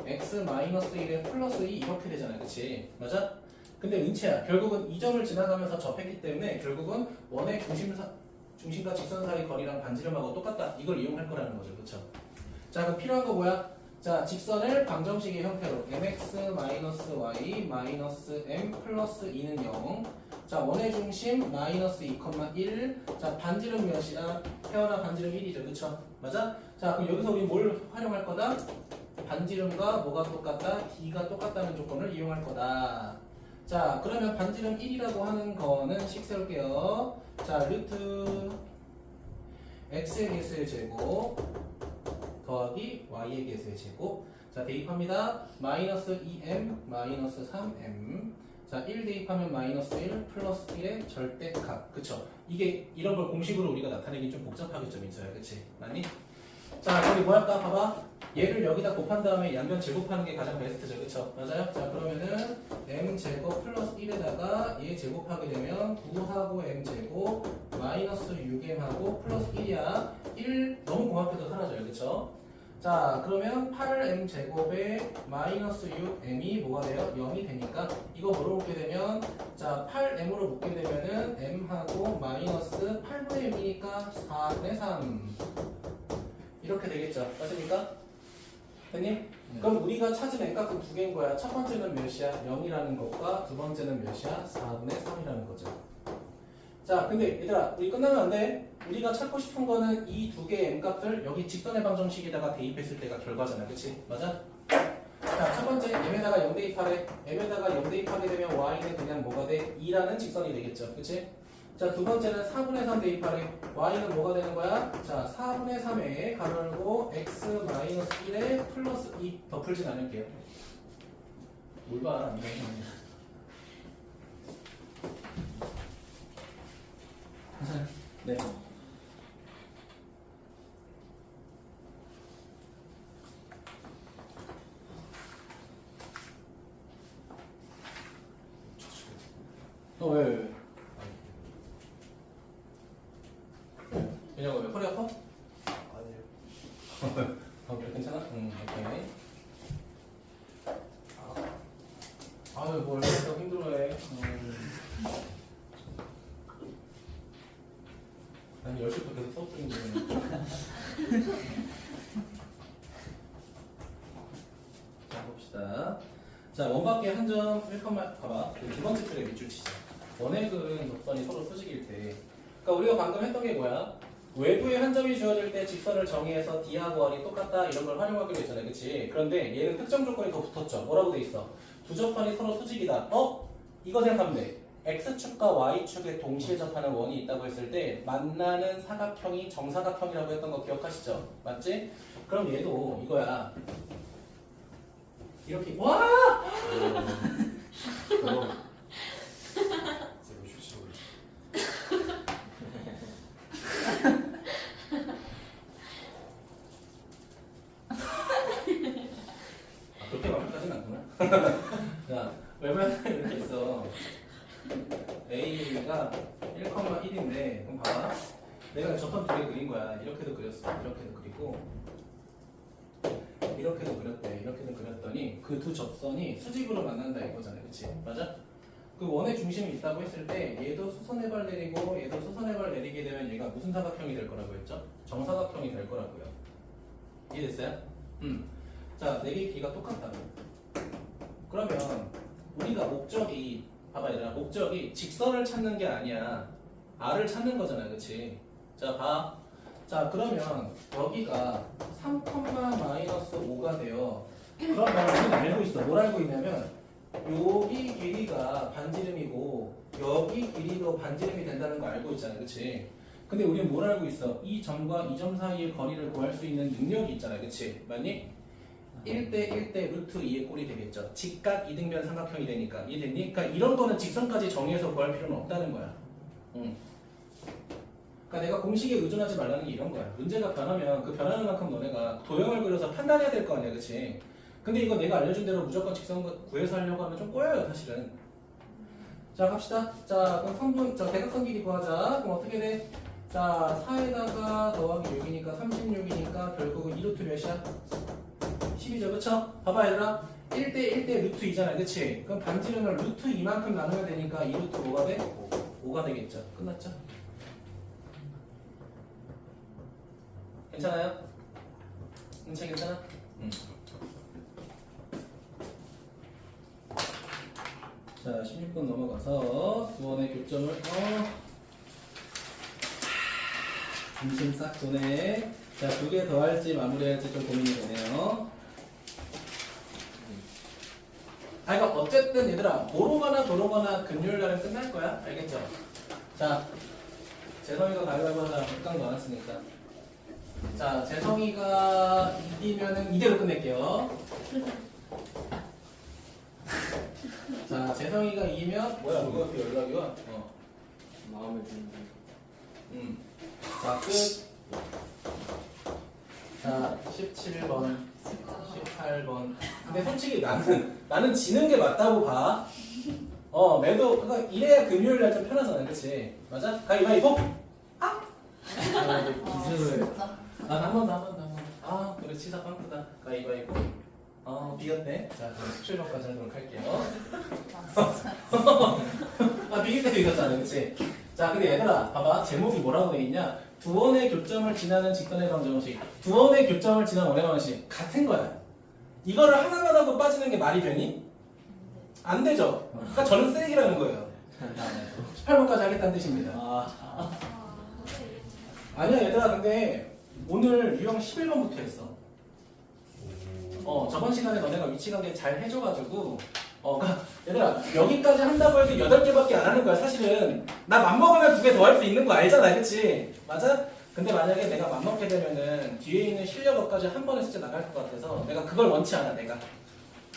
x-1에 플러스 2 이렇게 되잖아요. 그치? 맞아? 근데 은채야, 결국은 이 점을 지나가면서 접했기 때문에 결국은 원의 중심과 직선 사이 거리랑 반지름하고 똑같다. 이걸 이용할 거라는 거죠. 그쵸? 자, 그럼 필요한 거 뭐야? 자, 직선을 방정식의 형태로 mx-y m 플러스 2는 0. 자, 원의 중심 마이너스 2,1. 자, 반지름 몇이야? 태어나 반지름 1이죠. 그쵸? 맞아? 자, 그럼 여기서 우리 뭘 활용할 거다? 반지름과 뭐가 똑같다? d가 똑같다는 조건을 이용할 거다. 자, 그러면 반지름 1이라고 하는 거는 식 세울게요. 자, 루트 x의 개수의 제곱 더하기 y의 개수의 제곱. 자, 대입합니다. 마이너스 2m 마이너스 3m. 자, 1 대입하면 마이너스 1 플러스 1의 절대값. 그쵸? 이게 이런 걸 공식으로 우리가 나타내기 좀 복잡하겠죠, 민서야. 그치? 맞니? 자, 그럼 뭐 할까? 봐봐. 얘를 여기다 곱한 다음에 양변 제곱하는 게 가장 베스트죠. 그쵸? 맞아요? 자, 그러면은 m제곱 플러스 1에다가 얘 제곱하게 되면 9하고 m제곱 마이너스 6m하고 플러스 1이야. 1 너무 공합해도 사라져요. 그쵸? 자, 그러면 8m 제곱에 마이너스 6m이 뭐가 돼요? 0이 되니까 이거 뭐로 묶게 되면 자, 8m으로 묶게 되면은 m하고 마이너스 8분의 6이니까 4분의 3 이렇게 되겠죠. 맞습니까? 됐니? 그럼 우리가 찾은 n값은 두 개인 거야. 첫 번째는 몇이야? 0이라는 것과 두 번째는 몇이야? 4분의 3이라는 거죠. 자, 근데 얘들아, 우리 끝나면 안 돼. 우리가 찾고 싶은 거는 이 두 개의 n값을 여기 직선의 방정식에다가 대입했을 때가 결과잖아. 그치? 맞아? 자, 첫 번째 m에다가 0 대입하래. m에다가 0 대입하게 되면 y는 그냥 뭐가 돼? 2라는 직선이 되겠죠. 그치? 자, 두 번째는 4분의 3 대입하래. y는 뭐가 되는 거야? 자, 4분의 3에 가로 열고 x-1에 플러스 2 더 풀진 않을게요. 뭘 봐, 안 돼. 네. 왜? 왜냐고 왜? 허리 아파? 아니요. 그래, 괜찮아? 오케이. 아유, 뭘 이렇게 힘들어해. 난 10시부터 계속 수업 중인데. 자, 봅시다. 자, 원밖에 한 점 1컴마, 봐봐. 두 번째 줄에 밑줄 치자. 원액은 곡선이 서로 수직일 때. 그러니까 우리가 방금 했던 게 뭐야? 외부에 한 점이 주어질 때 직선을 정의해서 D하고 R이 똑같다 이런 걸 활용하기로 했잖아요. 그치? 그런데 얘는 특정 조건이 더 붙었죠. 뭐라고 돼 있어? 두 접선이 서로 수직이다. 이거 생각하면 돼. X축과 Y축에 동시에 접하는 원이 있다고 했을 때 만나는 사각형이 정사각형이라고 했던 거 기억하시죠? 맞지? 그럼 얘도 이거야. 이렇게 와! 그렇게 완벽하진 않구나. 자, 외면은 이렇게 있어. A가 1,1인데, 그럼 봐봐. 내가 접선 두 개 그린 거야. 이렇게도 그렸어. 이렇게도 그리고, 이렇게도 그렸대. 이렇게도 그렸더니, 그 두 접선이 수직으로 만난다 이거잖아. 그치? 맞아? 그 원의 중심이 있다고 했을 때, 얘도 수선의 발 내리고, 얘도 수선의 발 내리게 되면 얘가 무슨 사각형이 될 거라고 했죠? 정사각형이 될 거라고요. 이해됐어요? 자, 네 개의 길이가 똑같다고. 그러면 우리가 목적이 봐봐 얘들아, 목적이 직선을 찾는 게 아니야. R을 찾는 거잖아. 그치? 자, 봐. 자, 그러면 여기가 3,-5가 돼요. 그러면 우리는 알고 있어. 뭘 알고 있냐면 여기 길이가 반지름이고 여기 길이도 반지름이 된다는 거 알고 있잖아. 그치? 근데 우리는 뭘 알고 있어? 이 점과 이 점 사이의 거리를 구할 수 있는 능력이 있잖아. 그치? 맞니? 1대 1대 루트 2의 꼴이 되겠죠. 직각 이등변 삼각형이 되니까. 이해됐니? 그러니까 이런 거는 직선까지 정의해서 구할 필요는 없다는 거야. 그러니까 내가 공식에 의존하지 말라는 게 이런 거야. 문제가 변하면 그 변하는 만큼 너네가 도형을 그려서 판단해야 될 거 아니야. 그치? 근데 이거 내가 알려준 대로 무조건 직선 구해서 하려고 하면 좀 꼬여요. 사실은. 자, 갑시다. 자, 그럼 성분, 대각선 길이 구하자. 그럼 어떻게 돼? 자, 4에다가 더하기 6이니까 36이니까 결국은 2루트 몇이야? 10이죠. 그쵸? 봐봐 얘들아. 1대 1대 루트 2잖아. 그치? 그럼 반지름을 루트 2만큼 나누면 되니까 2루트 5가 돼? 5가 되겠죠. 끝났죠? 괜찮아요? 인체 괜찮아? 자, 16분 넘어가서 두 번의 교점을 중심 싹 도네. 자, 두 개 더 할지 마무리할지 좀 고민이 되네요. 그러니까 어쨌든 얘들아, 모르거나 도로거나 금요일날은 끝날 거야. 알겠죠? 자, 재성이가 가위바위보 하자. 극강 넣어놨으니까. 자, 재성이가 이기면은 이대로 끝낼게요. 자, 재성이가 이기면 뭐야? 누가 그 연락이 와? 마음에 드는데. 자, 끝. 자, 17번, 18번. 근데 솔직히 나는 지는 게 맞다고 봐. 매도, 그러니까 이래야 금요일 날 좀 편하잖아. 그치? 맞아? 가위바위보? 기술을. 한 번 더. 그래, 치사방. 비겼네. 자, 그럼 17번까지 하도록 할게요. 아, 비길 때도 있었잖아, 그치? 자, 근데 얘들아, 봐봐. 제목이 뭐라고 돼 있냐? 두 원의 교점을 지나는 직선의 방정식. 두 원의 교점을 지나는 원의 방정식. 같은 거야. 이거를 하나만 하고 빠지는 게 말이 되니? 안 되죠? 그러니까 저는 쓰레기라는 거예요. 18번까지 하겠다는 뜻입니다. 아니야, 얘들아, 근데 오늘 유형 11번부터 했어. 저번 시간에 너네가 위치관계 잘 해줘가지고, 그러니까 얘들아, 여기까지 한다고 해도 8개밖에 안 하는 거야. 사실은 나 맘먹으면 2개 더 할 수 있는 거 알잖아, 그치? 맞아? 근데 만약에 내가 맘먹게 되면은 뒤에 있는 실력업까지 한 번에 숙제 나갈 것 같아서 내가 그걸 원치 않아, 내가.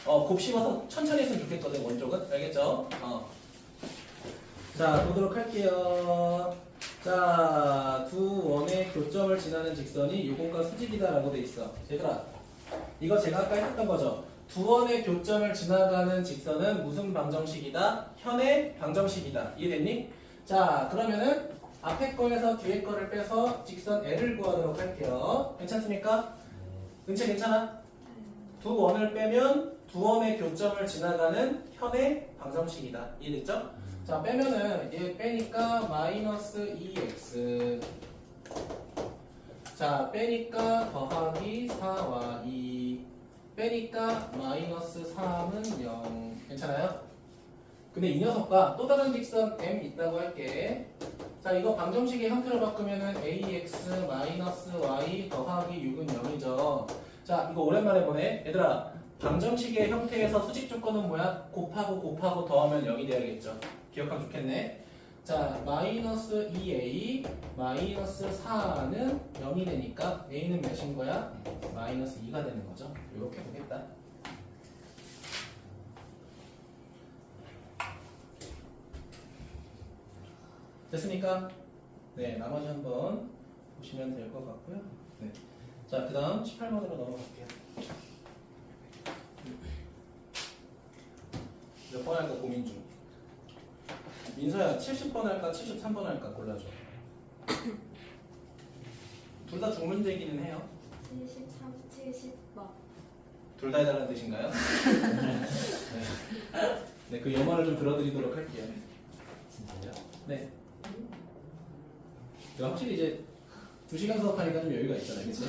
곱씹어서 천천히 했으면 좋겠거든, 원쪽은. 알겠죠? 자, 보도록 할게요. 자, 두 원의 교점을 지나는 직선이 요공과 수직이다라고 돼 있어. 얘들아, 이거 제가 아까 했던 거죠. 두 원의 교점을 지나가는 직선은 무슨 방정식이다? 현의 방정식이다. 이해됐니? 자, 그러면은 앞에 거에서 뒤에 거를 빼서 직선 L을 구하도록 할게요. 괜찮습니까? 은채 괜찮아? 두 원을 빼면 두 원의 교점을 지나가는 현의 방정식이다. 이해됐죠? 자, 빼면은 얘 빼니까 마이너스 2x. 자, 빼니까 더하기 4와 2. 빼니까 마이너스 3은 0. 괜찮아요? 근데 이 녀석과 또 다른 직선 M 있다고 할게. 자, 이거 방정식의 형태로 바꾸면은 ax 마이너스 y 더하기 6은 0이죠. 자, 이거 오랜만에 보네. 얘들아, 방정식의 형태에서 수직 조건은 뭐야? 곱하고 더하면 0이 돼야겠죠. 기억하면 좋겠네. 자, 마이너스 2a 마이너스 4는 0이 되니까 a는 몇인 거야? 마이너스 2가 되는 거죠. 이렇게 되겠다. 됐습니까? 네, 나머지 한번 보시면 될 것 같고요. 네. 자, 그 다음 18번으로 넘어갈게요. 몇 번 할까 고민 중. 민서야, 70번 할까 73번 할까 골라줘. 둘 다 두 문제이기는 해요. 73, 70번. 둘 다 해달라는 뜻인가요? 네. 네, 그 영화를 좀 들어드리도록 할게요. 진짜요? 네. 확실히 이제 2시간 수업하니까 좀 여유가 있잖아요, 그치?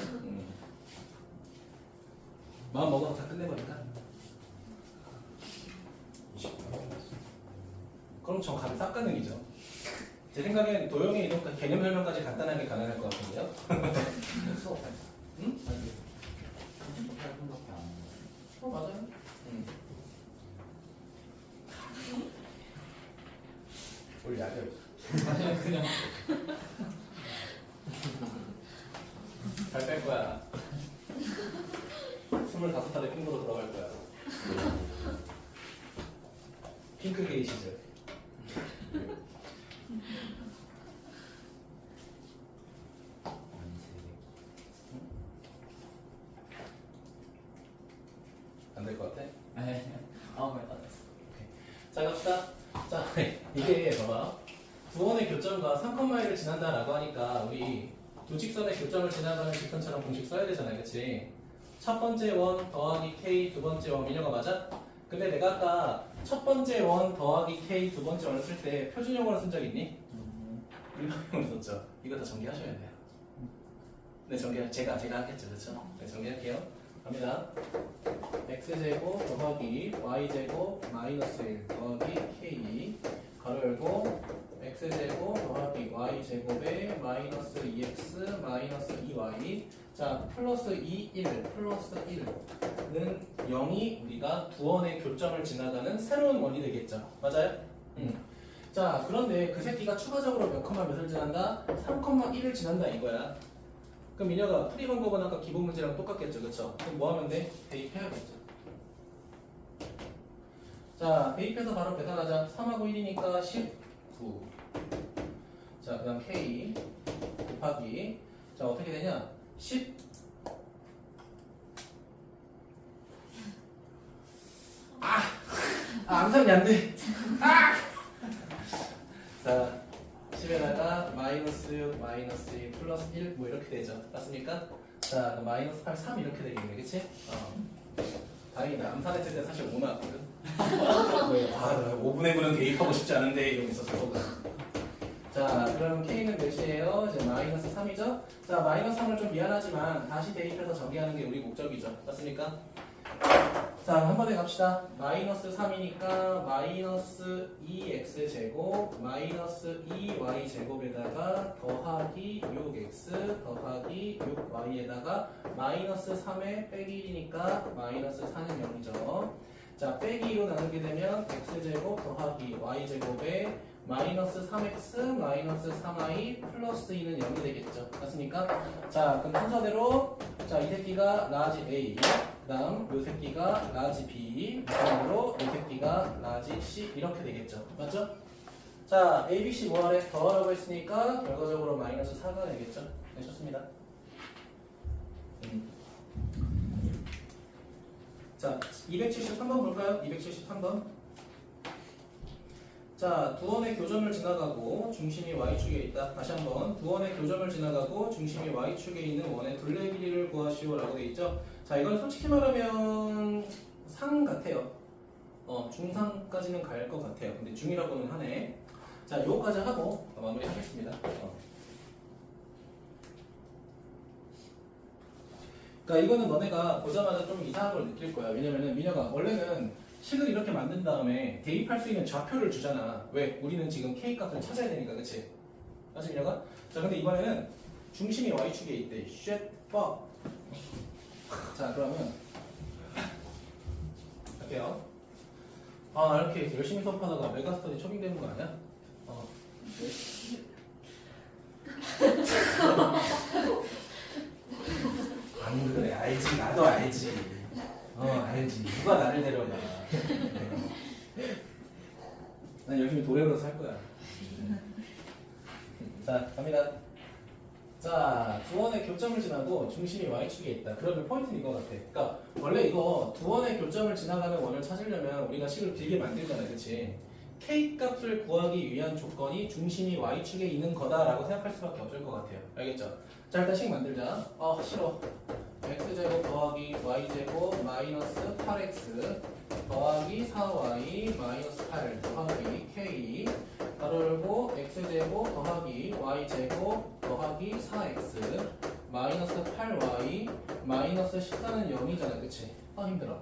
마음 먹어서 다 끝내버릴까? 그럼 저 감이 싹 가능이죠. 제 생각엔 도형의 이동 개념 설명까지 간단하게 가능할 것 같은데요? 수업할 응? 8분밖에 안 해요. 맞아요. 우리 야결. 아니 그냥 잘 뺄 거야. 25살에 핑크로 들어갈 거야. 핑크 게이 시절. 안 될 것 같아? 네. 아무 말 안 했어. 자, 갑시다. 자, 이게 봐봐. 두 원의 교점과 3,1을 지난다라고 하니까 우리 두 직선의 교점을 지나가는 직선처럼 공식 써야 되잖아요, 그치? 첫 번째 원 더하기 k, 두 번째 원 민혁아 맞아? 근데 내가 아까 첫 번째 원 더하기 k, 두 번째 원을 쓸 때 표준용어로 쓴 적 있니? 일반용어로 썼죠. 이거 다 정리하셔야 돼요. 네, 제가 하겠죠, 그렇죠? 네, 정리할게요. 갑니다. x제곱 더하기 y제곱 마이너스 1 더하기 k 가로 열고 x제곱 더하기 y제곱에 마이너스 2x 마이너스 2y 자 플러스 2, 1 플러스 1는 0이 우리가 두 원의 교점을 지나가는 새로운 원이 되겠죠. 맞아요? 자 그런데 그 새끼가 추가적으로 몇 컴마 몇을 지난다? 3,1을 지난다 이거야. 그럼 민혁아 풀이 방법은 아까 기본 문제랑 똑같겠죠, 그렇죠? 그럼 뭐 하면 돼? 대입해야겠죠. 자 대입해서 바로 계산하자. 3하고 1이니까 19. 자 그다음 k 곱하기 자 어떻게 되냐? 10 암산이 안 돼. 자 10에다가 마이너스 6, 마이너스 2, 플러스 1 뭐 이렇게 되죠. 맞습니까? 자 그럼 마이너스 8, 3 이렇게 되겠네, 그치? 다행이다. 암산했을 때 사실 5 나왔거든. 왜? 나 5분의 9는 대입하고 싶지 않은데 이러고 있었어. 자, 그럼 K는 몇이에요? 이제 마이너스 3이죠? 자, 마이너스 3을 좀 미안하지만 다시 대입해서 전개하는 게 우리 목적이죠. 맞습니까? 자, 한 번에 갑시다. 마이너스 3이니까 마이너스 2x제곱 마이너스 2y제곱에다가 더하기 6x 더하기 6y에다가 마이너스 3에 빼기 1이니까 마이너스 4는 0이죠. 자, 빼기 2로 나누게 되면 x제곱 더하기 y제곱에 마이너스 3x 마이너스 3y 플러스 2는 0이 되겠죠. 맞습니까? 자, 그럼 순서대로 자, 이 새끼가 라지 A 그 다음 요 새끼가 라지 B 그다음으로 이 새끼가 라지 C 이렇게 되겠죠. 맞죠? 자, A, B, C 뭐하래? 더하라고 했으니까 결과적으로 마이너스 4가 되겠죠. 네, 좋습니다. 자, 273번 볼까요? 273번. 자, 두 원의 교점을 지나가고 중심이 Y축에 있다. 다시 한번 두 원의 교점을 지나가고 중심이 Y축에 있는 원의 둘레 길이를 구하시오 라고 되어 있죠. 자, 이건 솔직히 말하면 상 같아요. 중상까지는 갈 것 같아요. 근데 중이라고는 하네. 자, 요거까지 하고 마무리 하겠습니다. 그러니까 이거는 너네가 보자마자 좀 이상한 걸 느낄 거야. 왜냐면은 민혁아 원래는 식을 이렇게 만든 다음에 대입할 수 있는 좌표를 주잖아. 왜? 우리는 지금 K 값을 찾아야 되니까, 그치? 맞지, 민혁아? 자, 근데 이번에는 중심이 Y축에 있대. Shit, fuck. 자, 그러면 할게요. 아, 이렇게 열심히 수업하다가 메가스터디 초빙되는 거 아니야? 안 그래, 알지. 나도 알지. 알지. 누가 나를 데려가. 난 열심히 도레로서 할 거야. 자, 갑니다. 자, 두 원의 교점을 지나고 중심이 Y축에 있다. 그러면 포인트는 이거 같아. 그러니까 원래 이거 두 원의 교점을 지나가는 원을 찾으려면 우리가 식을 길게 만들잖아요. 그치? K 값을 구하기 위한 조건이 중심이 Y축에 있는 거다라고 생각할 수밖에 없을 것 같아요. 알겠죠? 자, 일단 식 만들자. 싫어. x제곱 더하기 y제곱 마이너스 8x 더하기 4y 마이너스 8 더하기 k 가로 열고 x제곱 더하기 y제곱 더하기 4x 마이너스 8y 마이너스 14는 0이잖아. 그치? 힘들어.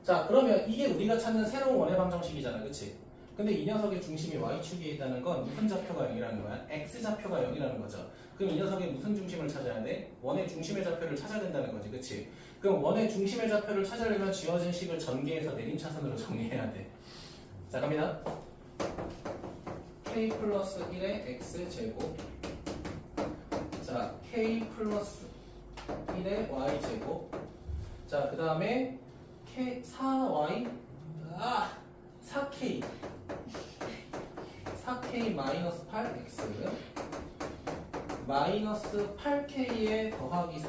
자, 그러면 이게 우리가 찾는 새로운 원의 방정식이잖아. 그치? 근데 이 녀석의 중심이 Y축에 있다는 건 무슨 좌표가 0이라는 거야? X좌표가 0이라는 거죠. 그럼 이 녀석의 무슨 중심을 찾아야 돼? 원의 중심의 좌표를 찾아야 된다는 거지. 그치? 그럼 원의 중심의 좌표를 찾으려면 지어진 식을 전개해서 내림차순으로 정리해야 돼. 자, 갑니다. K 플러스 1의 X제곱 자, K 플러스 1의 Y제곱 자, 그 다음에 4y 4k 4k 마이너스 8x 마이너스 8k에 더하기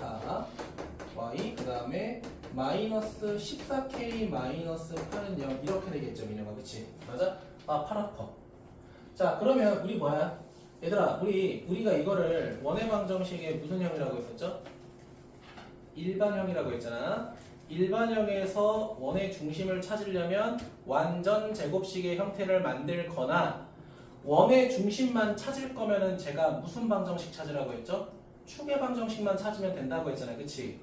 4y 그 다음에 마이너스 14k 마이너스 8은 0 이렇게 되겠죠. 민영아, 그치? 맞아? 팔 아파. 자, 그러면 우리 뭐야? 얘들아, 우리가 이거를 원의 방정식의 무슨 형이라고 했었죠? 일반형이라고 했잖아. 일반형에서 원의 중심을 찾으려면 완전 제곱식의 형태를 만들거나 원의 중심만 찾을 거면은 제가 무슨 방정식 찾으라고 했죠? 축의 방정식만 찾으면 된다고 했잖아요. 그치?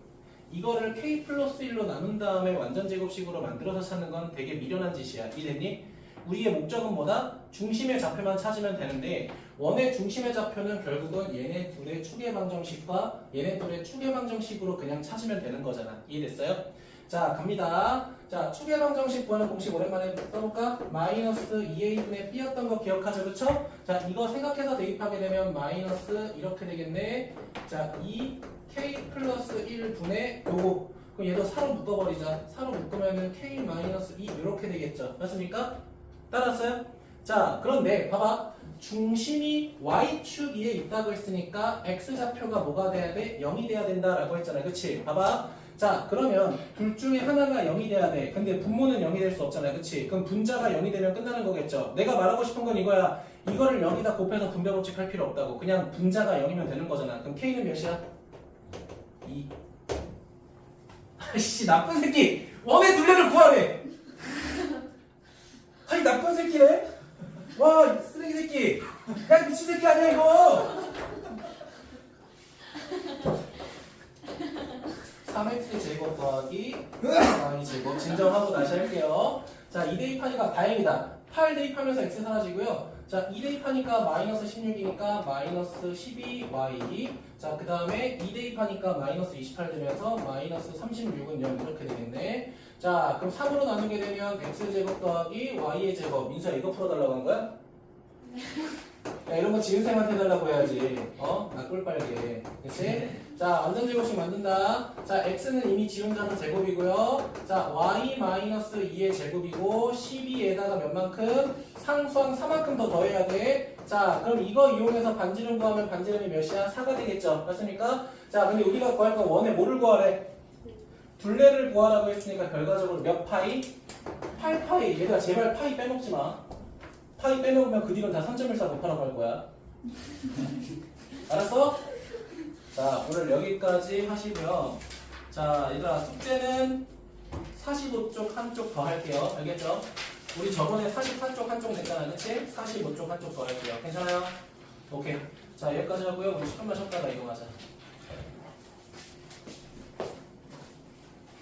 이거를 K 플러스 1로 나눈 다음에 완전 제곱식으로 만들어서 찾는 건 되게 미련한 짓이야. 이해됐니? 우리의 목적은 뭐다? 중심의 좌표만 찾으면 되는데 원의 중심의 좌표는 결국은 얘네 둘의 축의 방정식과 얘네 둘의 축의 방정식으로 그냥 찾으면 되는 거잖아. 이해됐어요? 자, 갑니다. 자, 축의 방정식 구하는 공식 오랜만에 써볼까? 마이너스 2a분의 b였던 거 기억하죠? 그쵸? 자, 이거 생각해서 대입하게 되면 마이너스 이렇게 되겠네. 자, 2k 플러스 1분의 요거. 그럼 얘도 사로 묶어버리자. 사로 묶으면은 k 마이너스 2 이렇게 되겠죠. 맞습니까? 따랐어요? 자, 그런데 봐봐. 중심이 y축 위에 있다고 했으니까 x좌표가 뭐가 돼야 돼? 0이 돼야 된다라고 했잖아요. 그치? 봐봐. 자, 그러면 둘 중에 하나가 0이 돼야 돼. 근데 분모는 0이 될 수 없잖아요. 그치? 그럼 분자가 0이 되면 끝나는 거겠죠. 내가 말하고 싶은 건 이거야. 이거를 0이다 곱해서 분배 법칙 할 필요 없다고. 그냥 분자가 0이면 되는 거잖아. 그럼 k는 몇이야? 2. 아이씨 나쁜 새끼 원의 둘레를 구하래. 아이 나쁜 새끼네. 와 쓰레기 새끼. 야 미친 새끼 아니야 이거. 3x 제곱 더하기 y 제곱 진정하고 다시 할게요. 자 2 대입하니까 다행이다. 8 대입하면서 x 사라지고요. 자 2 대입하니까 마이너스 16이니까 마이너스 12y. 자 그 다음에 2 대입하니까 마이너스 28 되면서 마이너스 36은 0 이렇게 되겠네. 자 그럼 3으로 나누게 되면 x 제곱 더하기 y의 제곱. 민수야 이거 풀어달라고 한 거야? 야 이런 거 지은쌤한테 해달라고 해야지. 나 꿀빨개. 그치? 자 완전 제곱식 만든다. 자 x는 이미 지운자는 제곱이고요. 자 y 마이너스 2의 제곱이고 12에다가 몇만큼? 상수항 4만큼 더 더해야 돼. 자 그럼 이거 이용해서 반지름 구하면 반지름이 몇이야? 4가 되겠죠. 맞습니까? 자 근데 우리가 구할 건 원의 뭐를 구하래? 둘레를 구하라고 했으니까 결과적으로 몇 파이? 8파이. 얘들아 제발 파이 빼먹지 마. 파이 빼먹으면 그 뒤로는 다 3.14 곱하라고 할 거야. 알았어? 자, 오늘 여기까지 하시고요. 자, 얘들아 숙제는 45쪽 한쪽 더 할게요. 알겠죠? 우리 저번에 44쪽 한쪽 냈잖아, 그치? 45쪽 한쪽 더 할게요. 괜찮아요? 오케이. 자, 여기까지 하고요. 우리 10분만 쉬었다가 이동하자.